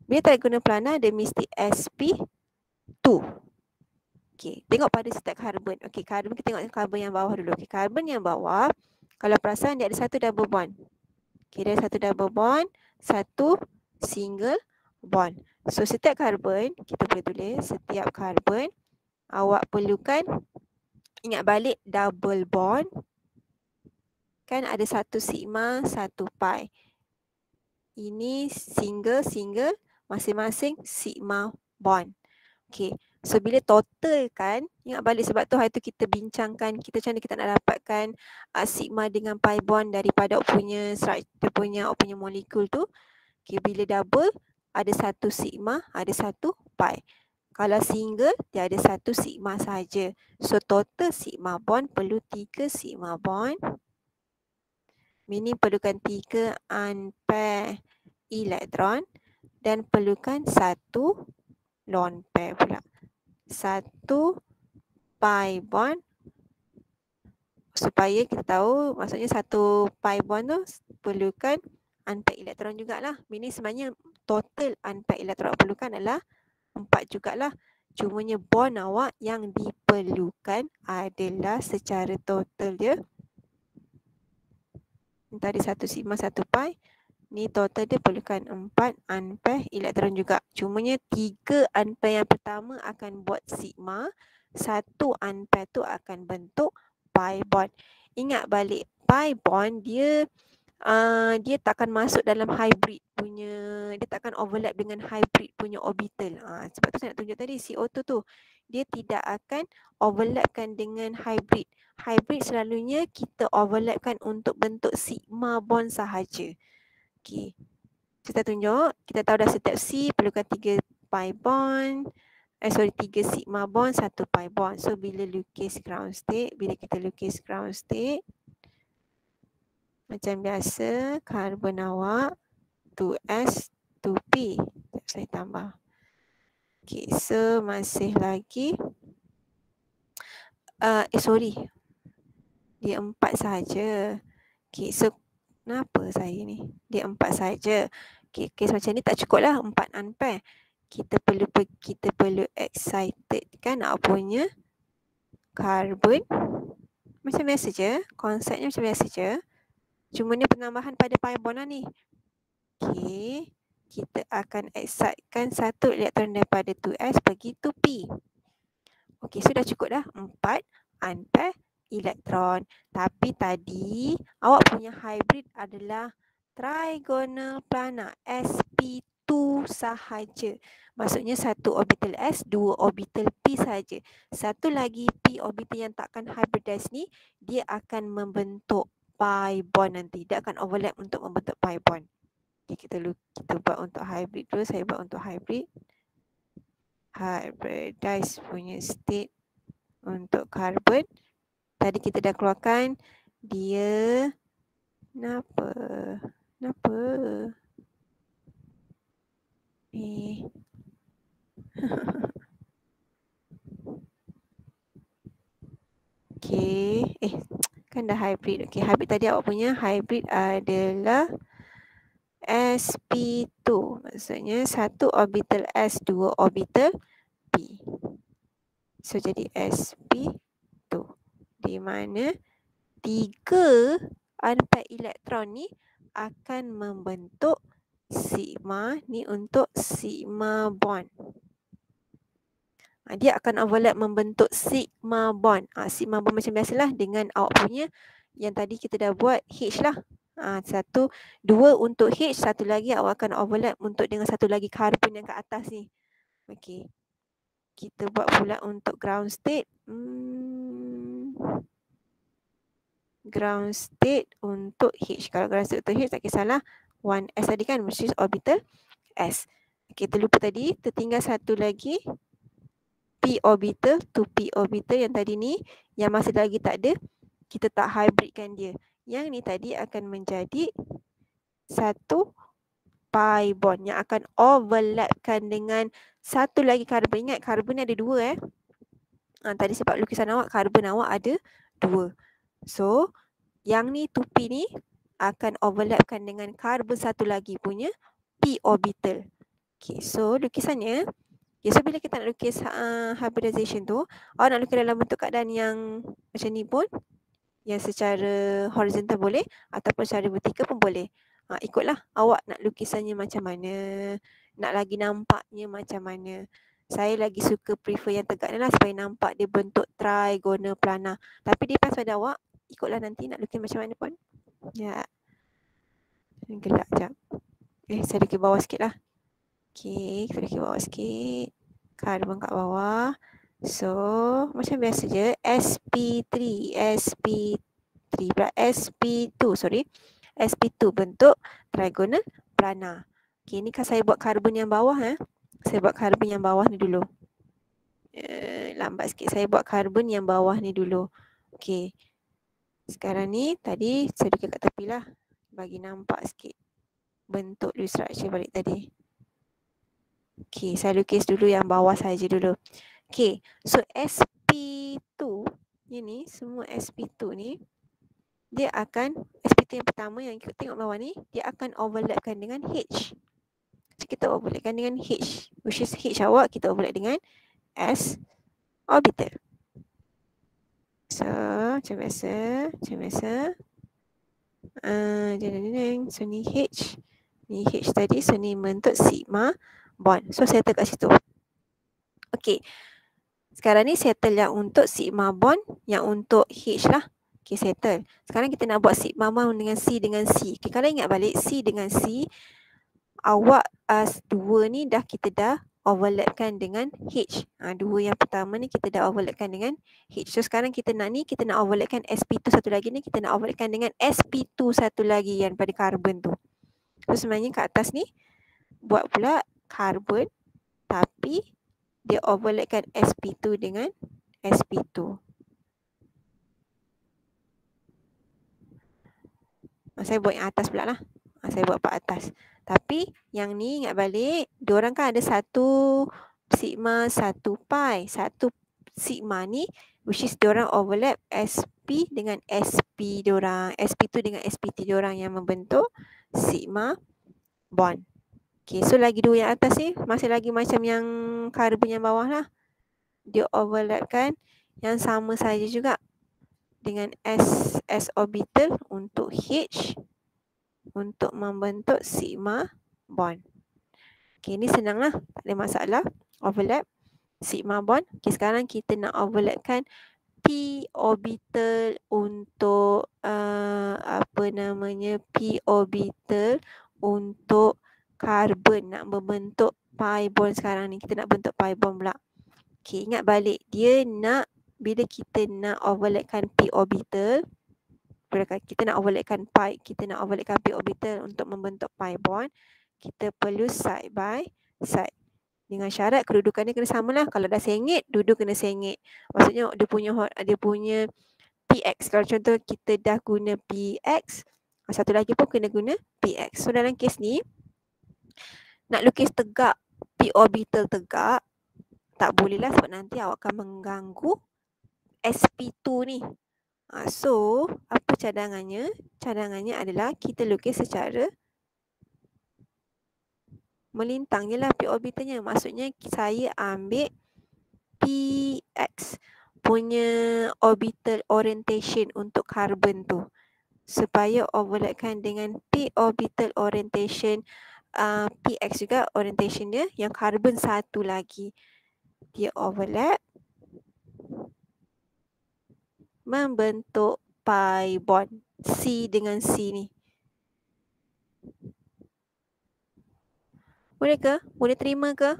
A: Bila trigonal planar dia mesti sp2. Okay. Tengok pada setiap karbon. Okay, karbon kita tengok karbon yang bawah dulu. Okay, karbon yang bawah kalau perasan dia ada satu double bond. Okay, dia ada satu double bond, satu single bond. So setiap karbon, kita boleh tulis setiap karbon awak perlukan ingat balik double bond. Kan ada satu sigma, satu pi. Ini single, masing-masing sigma bond. Okay. So bila total kan, ingat balik sebab tu hari tu kita bincangkan kita macam mana kita nak dapatkan sigma dengan pi bond daripada awak punya molekul tu. Okay, bila double ada satu sigma, ada satu pi. Kalau single dia ada satu sigma saja. So total sigma bond perlu 3 sigma bond. Meaning perlukan 3 unpair elektron dan perlukan satu lone pair pula. Satu pi bond supaya kita tahu maksudnya satu pi bond tu perlukan unpair elektron jugalah. Meaning sebenarnya total unpair elektron perlukan adalah 4 jugalah. Cumanya bond awak yang diperlukan adalah secara total dia. Tadi satu sigma, satu pi. Ni total dia perlukan 4 unpair elektron juga. Cumanya 3 unpair yang pertama akan buat sigma. Satu unpair tu akan bentuk pi bond. Ingat balik, pi bond dia takkan masuk dalam hybrid punya, dia takkan overlap dengan hybrid punya orbital. Sebab tu saya nak tunjuk tadi CO2 tu. Dia tidak akan overlapkan dengan hybrid. Hybrid selalunya kita overlapkan untuk bentuk sigma bond sahaja. Okey. Kita tunjuk, kita tahu dah setiap C perlukan 3 pi bond. 3 sigma bond, 1 pi bond. So bila lukis ground state, macam biasa, karbon awak 2S, 2P. Saya tambah. Okay, so masih lagi. Dia 4 sahaja. Okay, so kenapa saya ni? Dia 4 sahaja. Okay, kes macam ni tak cukup lah 4 unpair. Kita perlu excited kan awak punya karbon. Macam biasa je. Konsepnya macam biasa je. Cuma ni penambahan pada pi bond lah ni. Okay. Kita akan excitekan satu elektron daripada 2S pergi to P. Okay, sudah cukup dah 4 unpair elektron. Tapi tadi awak punya hybrid adalah trigonal planar sp2 sahaja. Maksudnya satu orbital S, dua orbital P sahaja. Satu lagi P orbital yang takkan hybridize ni, dia akan membentuk pi bond nanti. Dia akan overlap untuk membentuk pi bond. Okay, kita buat untuk hybrid dulu. Saya buat untuk hybrid. Hybridize punya state untuk karbon. Tadi kita dah keluarkan dia. Kenapa? Okay. Kan dah hybrid. Okay, hybrid tadi awak punya hybrid adalah sp2. Maksudnya satu orbital S, dua orbital P. So jadi sp2. Di mana 3 unpaired elektron ni akan membentuk sigma ni untuk sigma bond. Dia akan overlap membentuk sigma bond. Sigma bond macam biasalah dengan awak punya yang tadi kita dah buat H lah. Satu, dua untuk H, satu lagi awak akan overlap untuk dengan satu lagi karbon yang kat atas ni. Okey. Kita buat pula untuk ground state. Ground state untuk H. Kalau ground state untuk H tak kisahlah. 1s tadi kan, which is orbital S. Okey, terlupa tadi. Tertinggal satu lagi. P orbital to P orbital yang tadi ni, yang masih lagi tak ada, kita tak hybridkan dia. Yang ni tadi akan menjadi satu pi bond yang akan overlapkan dengan satu lagi karbon. Ingat karbon ni ada dua tadi sebab lukisan awak, karbon awak ada dua. So, yang ni 2p ni akan overlapkan dengan karbon satu lagi punya P orbital. Okay, so lukisannya, so bila kita nak lukis hybridization tu, awak nak lukis dalam bentuk keadaan yang macam ni pun, yang secara horizontal boleh ataupun secara vertikal pun boleh. Ikutlah awak nak lukisannya macam mana, nak lagi nampaknya macam mana. Saya lagi suka prefer yang tegak ni lah supaya nampak dia bentuk trigonal planar. Tapi dia pas pada awak, ikutlah nanti nak lukis macam mana pun. Ya. Gelap sekejap. Saya lukis bawah sikit lah. Okay, kita lukis bawah sikit. Karbon kat bawah. So, macam biasa je. sp3 pula sp2, sp2 bentuk trigonal planar. Okay, ni kan saya buat karbon yang bawah. Saya buat karbon yang bawah ni dulu. Lambat sikit. Saya buat karbon yang bawah ni dulu. Okay. Sekarang ni, tadi saya lukis kat tepi lah. Bagi nampak sikit bentuk structure balik tadi. Okay, saya lukis dulu yang bawah saja dulu. Okay, so sp2 ni, semua sp2 ni, dia akan, sp2 yang pertama yang ikut tengok bawah ni, dia akan overlapkan dengan H. So, kita overlapkan dengan H, which is H awak, kita overlap dengan S orbital. So, macam biasa. So, ni H. Ni H tadi, so ni bentuk sigma bond. So, settle kat situ. Okay. Sekarang ni settle yang untuk sigma bond, yang untuk H lah. Okay, settle. Sekarang kita nak buat sigma bond dengan C. Okay, kalau ingat balik, C dengan C, awak dua ni kita dah overlapkan dengan H. Dua yang pertama ni kita dah overlapkan dengan H. So, sekarang kita nak overlapkan sp2 satu lagi ni, kita nak overlapkan dengan sp2 satu lagi yang pada karbon tu. So, sebenarnya kat atas ni, buat pula karbon, tapi dia overlapkan sp2 dengan sp2. Saya buat yang atas pula lah. Saya buat part atas. Tapi yang ni ingat balik, diorang kan ada satu sigma, satu pi. Satu sigma ni, which is diorang overlap sp dengan sp diorang. sp2 dengan sp3 diorang yang membentuk sigma bond. Okay, so lagi dua yang atas ni, masih lagi macam yang karbon yang bawah lah. Dia overlapkan yang sama saja juga dengan S orbital untuk H untuk membentuk sigma bond. Okay, ni senang lah. Tak ada masalah. Overlap sigma bond. Okay, sekarang kita nak overlapkan P orbital untuk P orbital untuk karbon. Nak membentuk pi bond sekarang ni. Kita nak bentuk pi bond pula. Okay, ingat balik. Dia nak, bila kita nak overlapkan P orbital, kita nak overlapkan P orbital untuk membentuk pi bond, kita perlu side by side. Dengan syarat kedudukannya kena samalah. Kalau dah sengit, duduk kena sengit. Maksudnya dia punya PX. Kalau contoh kita dah guna PX, satu lagi pun kena guna PX. So dalam kes ni, nak lukis tegak, P orbital tegak, tak boleh lah sebab nanti awak akan mengganggu sp2 ni. So, apa cadangannya? Cadangannya adalah kita lukis secara melintang je lah P orbitalnya. Maksudnya saya ambil px punya orbital orientation untuk karbon tu, supaya overlapkan dengan p orbital orientation px juga orientation dia yang karbon satu lagi. Dia overlap membentuk pi bond C dengan C ni. Boleh ke? Boleh terima ke?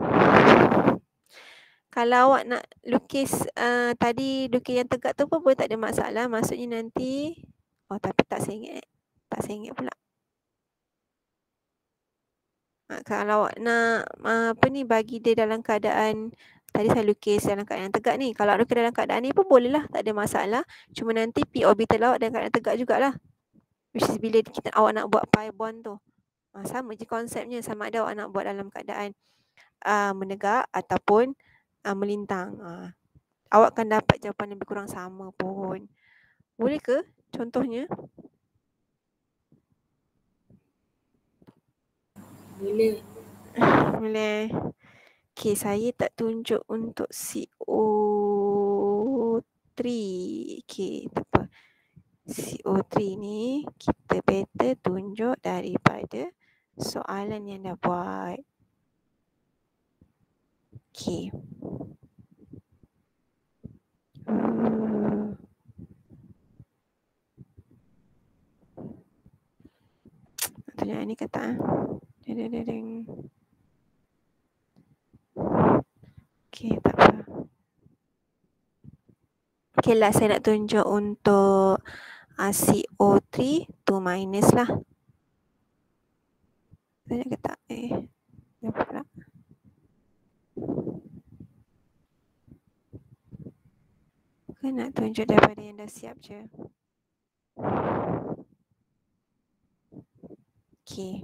A: Kalau awak nak lukis tadi lukis yang tegak tu pun boleh, tak ada masalah. Maksudnya nanti, oh tapi tak saya ingat pula. Kalau awak nak apa ni, bagi dia dalam keadaan, tadi saya lukis dalam keadaan tegak ni. Kalau lukis dalam keadaan ni pun boleh lah, tak ada masalah. Cuma nanti p orbital awak dalam keadaan tegak jugalah. Which is bila awak nak buat pi bond tu. Sama je konsepnya, sama ada awak nak buat dalam keadaan menegak ataupun melintang. Awak akan dapat jawapan lebih kurang sama pun. Boleh ke contohnya?
B: Boleh.
A: Boleh. Okay, saya tak tunjuk untuk CO3. Okay, tak apa. CO3 ni kita better tunjuk daripada soalan yang dah buat. Okay. Tunjuk ni kata. Okay, tak apa. Okay lah, saya nak tunjuk untuk CO3 2 minus lah. Saya nak kata apa pula? Kan nak tunjuk daripada yang dah siap je. Okay.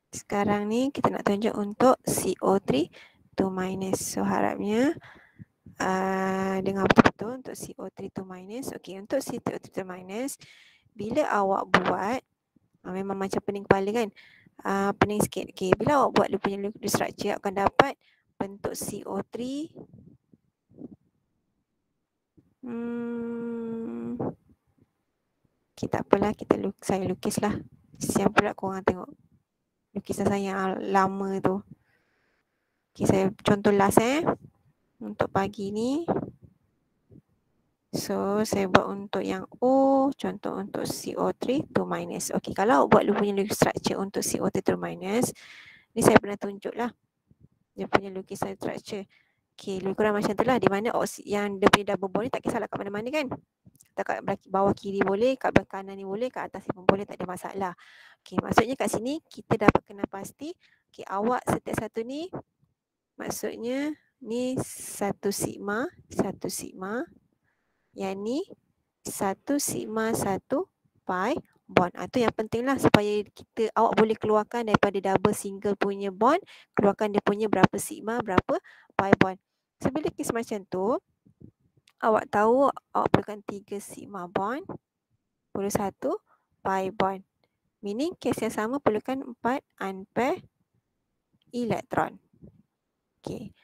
A: Sekarang ni kita nak tunjuk untuk CO3 2 minus. So harapnya dengar betul-betul untuk CO3 2 minus. Okay, untuk CO3 2 minus, bila awak buat, memang macam pening kepala kan? Pening sikit. Okay, bila awak buat dia punya structure, akan dapat bentuk CO3. Okay, tak apalah, saya lukislah. Siap pula korang tengok lukisan saya yang lama tu. Okay, saya contoh last untuk pagi ni. So, saya buat untuk yang O, contoh untuk CO3 2 minus. Okay, kalau buat dia punya structure untuk CO3 2 minus, ni saya pernah tunjuk lah dia punya lukisan structure. Okay, lebih kurang macam tu lah, di mana yang dia punya double bond ni tak kisahlah kat mana-mana kan. Kat bawah kiri boleh, kat bawah kanan ni boleh, kat atas ni pun boleh, tak ada masalah. Okay, maksudnya kat sini kita dapat kena pasti, okay, awak setiap satu ni, maksudnya ni 1 sigma, yang ni 1 sigma 1 pi bond. Itu yang penting lah, supaya awak boleh keluarkan daripada double single punya bond, keluarkan dia punya berapa sigma, berapa pi bond. So bila kes macam tu, awak tahu awak perlukan 3 sigma bond, perlu 1 pi bond. Meaning kes yang sama perlukan 4 unpair elektron. Okay.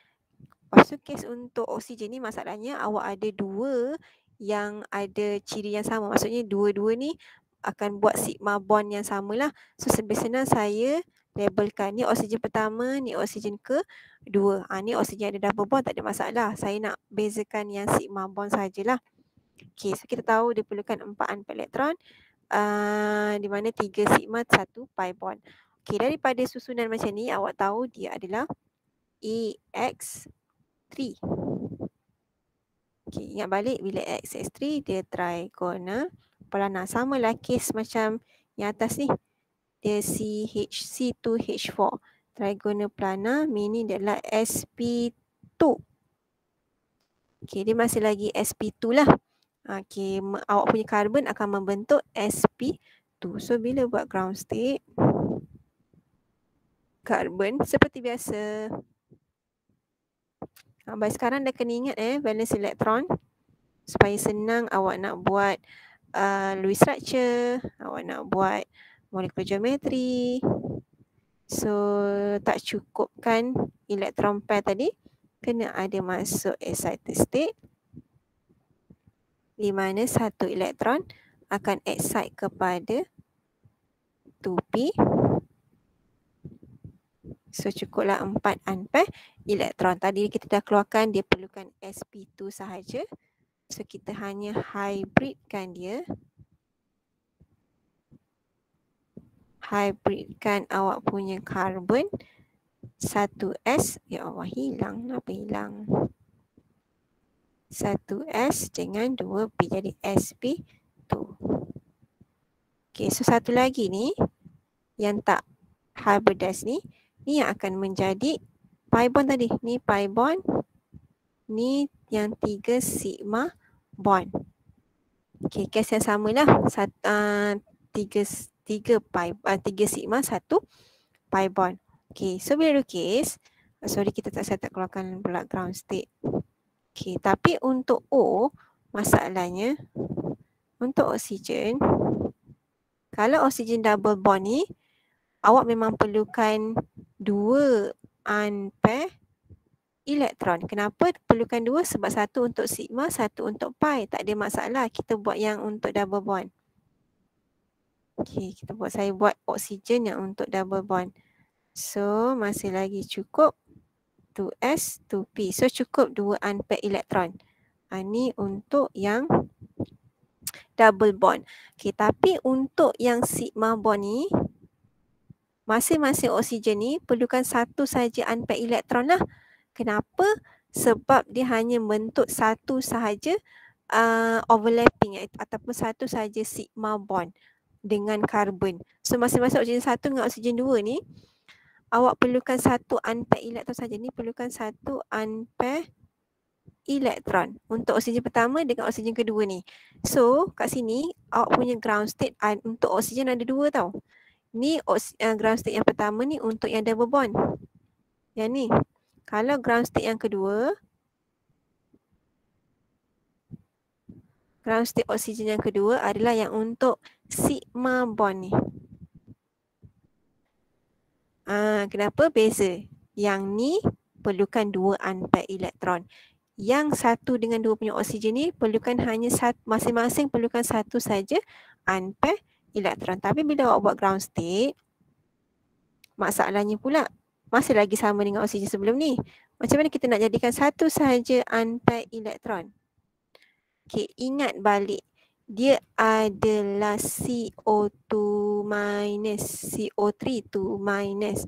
A: Lepas tu kes untuk oksigen ni masalahnya awak ada 2 yang ada ciri yang sama. Maksudnya dua-dua ni akan buat sigma bond yang samalah. So lebih senang saya labelkan ni oksigen pertama, ni oksigen kedua. Ni oksigen ada double bond, tak ada masalah. Saya nak bezakan yang sigma bond sajalah. Okay, so kita tahu dia perlukan 4 unpair elektron. Di mana 3 sigma 1 pi bond. Okay, daripada susunan macam ni awak tahu dia adalah AX3. Okay, ingat balik bila XX3 dia trigonal planar. Samalah kes macam yang atas ni. Dia C2H4. Trigonal planar, meaning dia adalah sp2. Okay, dia masih lagi sp2 lah. Okay, awak punya karbon akan membentuk sp2. So bila buat ground state, karbon seperti biasa. Baik, sekarang dah kena ingat valence elektron supaya senang awak nak buat Lewis structure, awak nak buat molekular geometry. So tak cukup kan elektron pair tadi, kena ada masuk excited state di mana satu elektron akan excite kepada 2p. So cukuplah 4 unpair elektron. Tadi kita dah keluarkan dia perlukan sp2 sahaja. So kita hanya hybridkan dia. Hybridkan awak punya karbon 1s. Ya Allah, hilang. Kenapa hilang? 1s dengan 2p jadi sp2. Okay, so satu lagi ni yang tak hybridize ni yang akan menjadi pi bond tadi. Ni pi bond. Ni yang 3 sigma bond. Okay, case yang samalah. 3 sigma 1 pi bond. Okay, so bila lukis, sorry saya tak keluarkan pula ground state. Okay, tapi untuk O, masalahnya untuk oksigen, kalau oksigen double bond ni, awak memang perlukan 2 unpair elektron. Kenapa perlukan 2? Sebab satu untuk sigma, satu untuk pi. Tak ada masalah. Kita buat yang untuk double bond. Okay, saya buat oksigen yang untuk double bond. So, masih lagi cukup 2s, 2p. So, cukup 2 unpair elektron. Ni untuk yang double bond. Okay, tapi untuk yang sigma bond ni, masing-masing oksigen ni perlukan satu saja unpair elektron lah. Kenapa? Sebab dia hanya bentuk satu sahaja overlapping ataupun satu sahaja sigma bond dengan karbon. So masing-masing oksigen 1 dengan oksigen 2 ni awak perlukan satu unpair elektron saja. Ni perlukan satu unpair elektron untuk oksigen pertama dengan oksigen kedua ni. So kat sini awak punya ground state untuk oksigen ada 2 tau. Ni ground state yang pertama ni untuk yang double bond. Yang ni. Kalau ground state yang kedua, ground state oksigen yang kedua adalah yang untuk sigma bond ni. Kenapa beza? Yang ni perlukan 2 unpair elektron. Yang satu dengan 2 punya oksigen ni perlukan hanya masing-masing perlukan satu saja unpair elektron. Tapi bila awak buat ground state, masalahnya pula masih lagi sama dengan oksigen sebelum ni. Macam mana kita nak jadikan satu sahaja unpair elektron? Okay, ingat balik. Dia adalah CO2 minus, CO3 2 minus.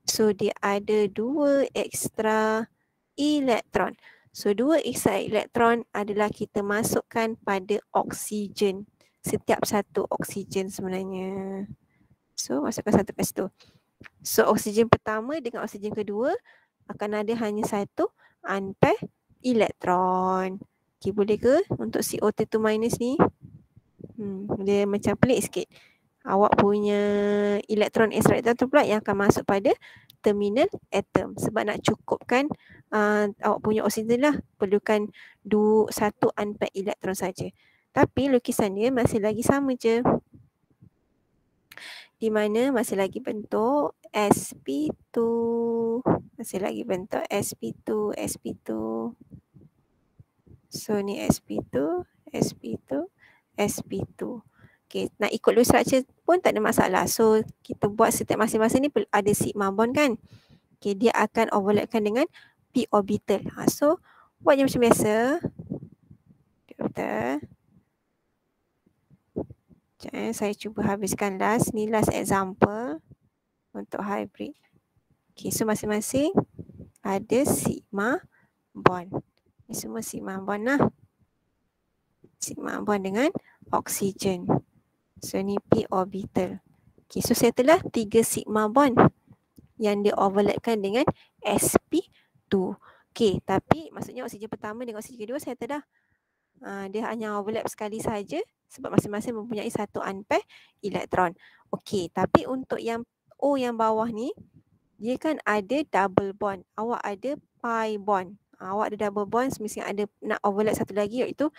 A: So, dia ada 2 extra elektron. So, 2 extra elektron adalah kita masukkan pada oksigen. Setiap satu oksigen sebenarnya. So, masukkan satu kat situ. So, oksigen pertama dengan oksigen kedua akan ada hanya satu unpair elektron. Okay, boleh ke untuk CO2 minus ni? Dia macam pelik sikit. Awak punya elektron extra elektron pula yang akan masuk pada terminal atom. Sebab nak cukupkan awak punya oksigen lah. Perlukan satu unpair elektron saja. Tapi lukisan dia masih lagi sama je. Di mana masih lagi bentuk sp2. Masih lagi bentuk sp2, sp2. So ni sp2, sp2, sp2. Okay, nak ikut loose structure pun tak ada masalah. So kita buat setiap masing-masing ni ada sigma bond kan. Okay, dia akan overlapkan dengan p orbital. So buat je macam biasa. Betul. Saya cuba habiskan last. Ni last example untuk hybrid. Okay, so masing-masing ada sigma bond. Ini semua sigma bond lah. Sigma bond dengan oksigen. So ni p orbital. Okay, so saya telah 3 sigma bond yang dia overlapkan dengan sp2. Okay, tapi maksudnya oksigen pertama dengan oksigen kedua saya telah dia hanya overlap sekali saja sebab masing-masing mempunyai satu unpair elektron. Okay, tapi untuk yang O yang bawah ni, dia kan ada double bond. Awak ada pi bond. Awak ada double bond, mesti ada nak overlap satu lagi iaitu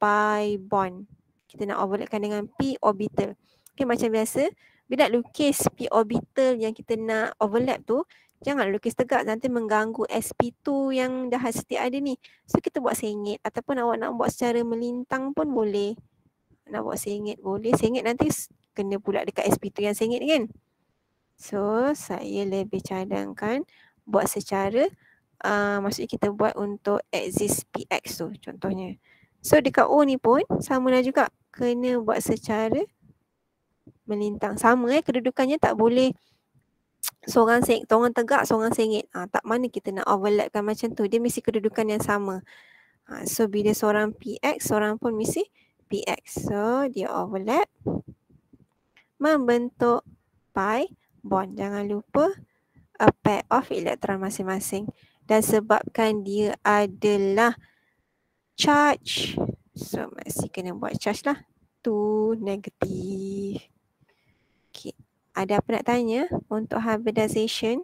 A: pi bond. Kita nak overlapkan dengan p orbital. Okay, macam biasa, bila nak lukis p orbital yang kita nak overlap tu, Jangan lukis tegak, nanti mengganggu SP2 yang dah sedia ada ni. So kita buat sengit ataupun awak nak buat secara melintang pun boleh. Nak buat sengit boleh. Sengit nanti kena pula dekat SP2 yang sengit kan. So saya lebih cadangkan buat secara maksudnya kita buat untuk axis PX tu contohnya. So dekat O ni pun sama lah juga. Kena buat secara melintang. Sama kedudukannya tak boleh seorang tegak, seorang sengit. Tak mana kita nak overlapkan macam tu. Dia mesti kedudukan yang sama. So bila seorang PX, seorang pun mesti PX. So dia overlap membentuk pi bond. Jangan lupa a pair of elektron masing-masing. Dan sebabkan dia adalah charge, so mesti kena buat charge lah. 2 negatif. Okay. Ada apa nak tanya untuk hybridization?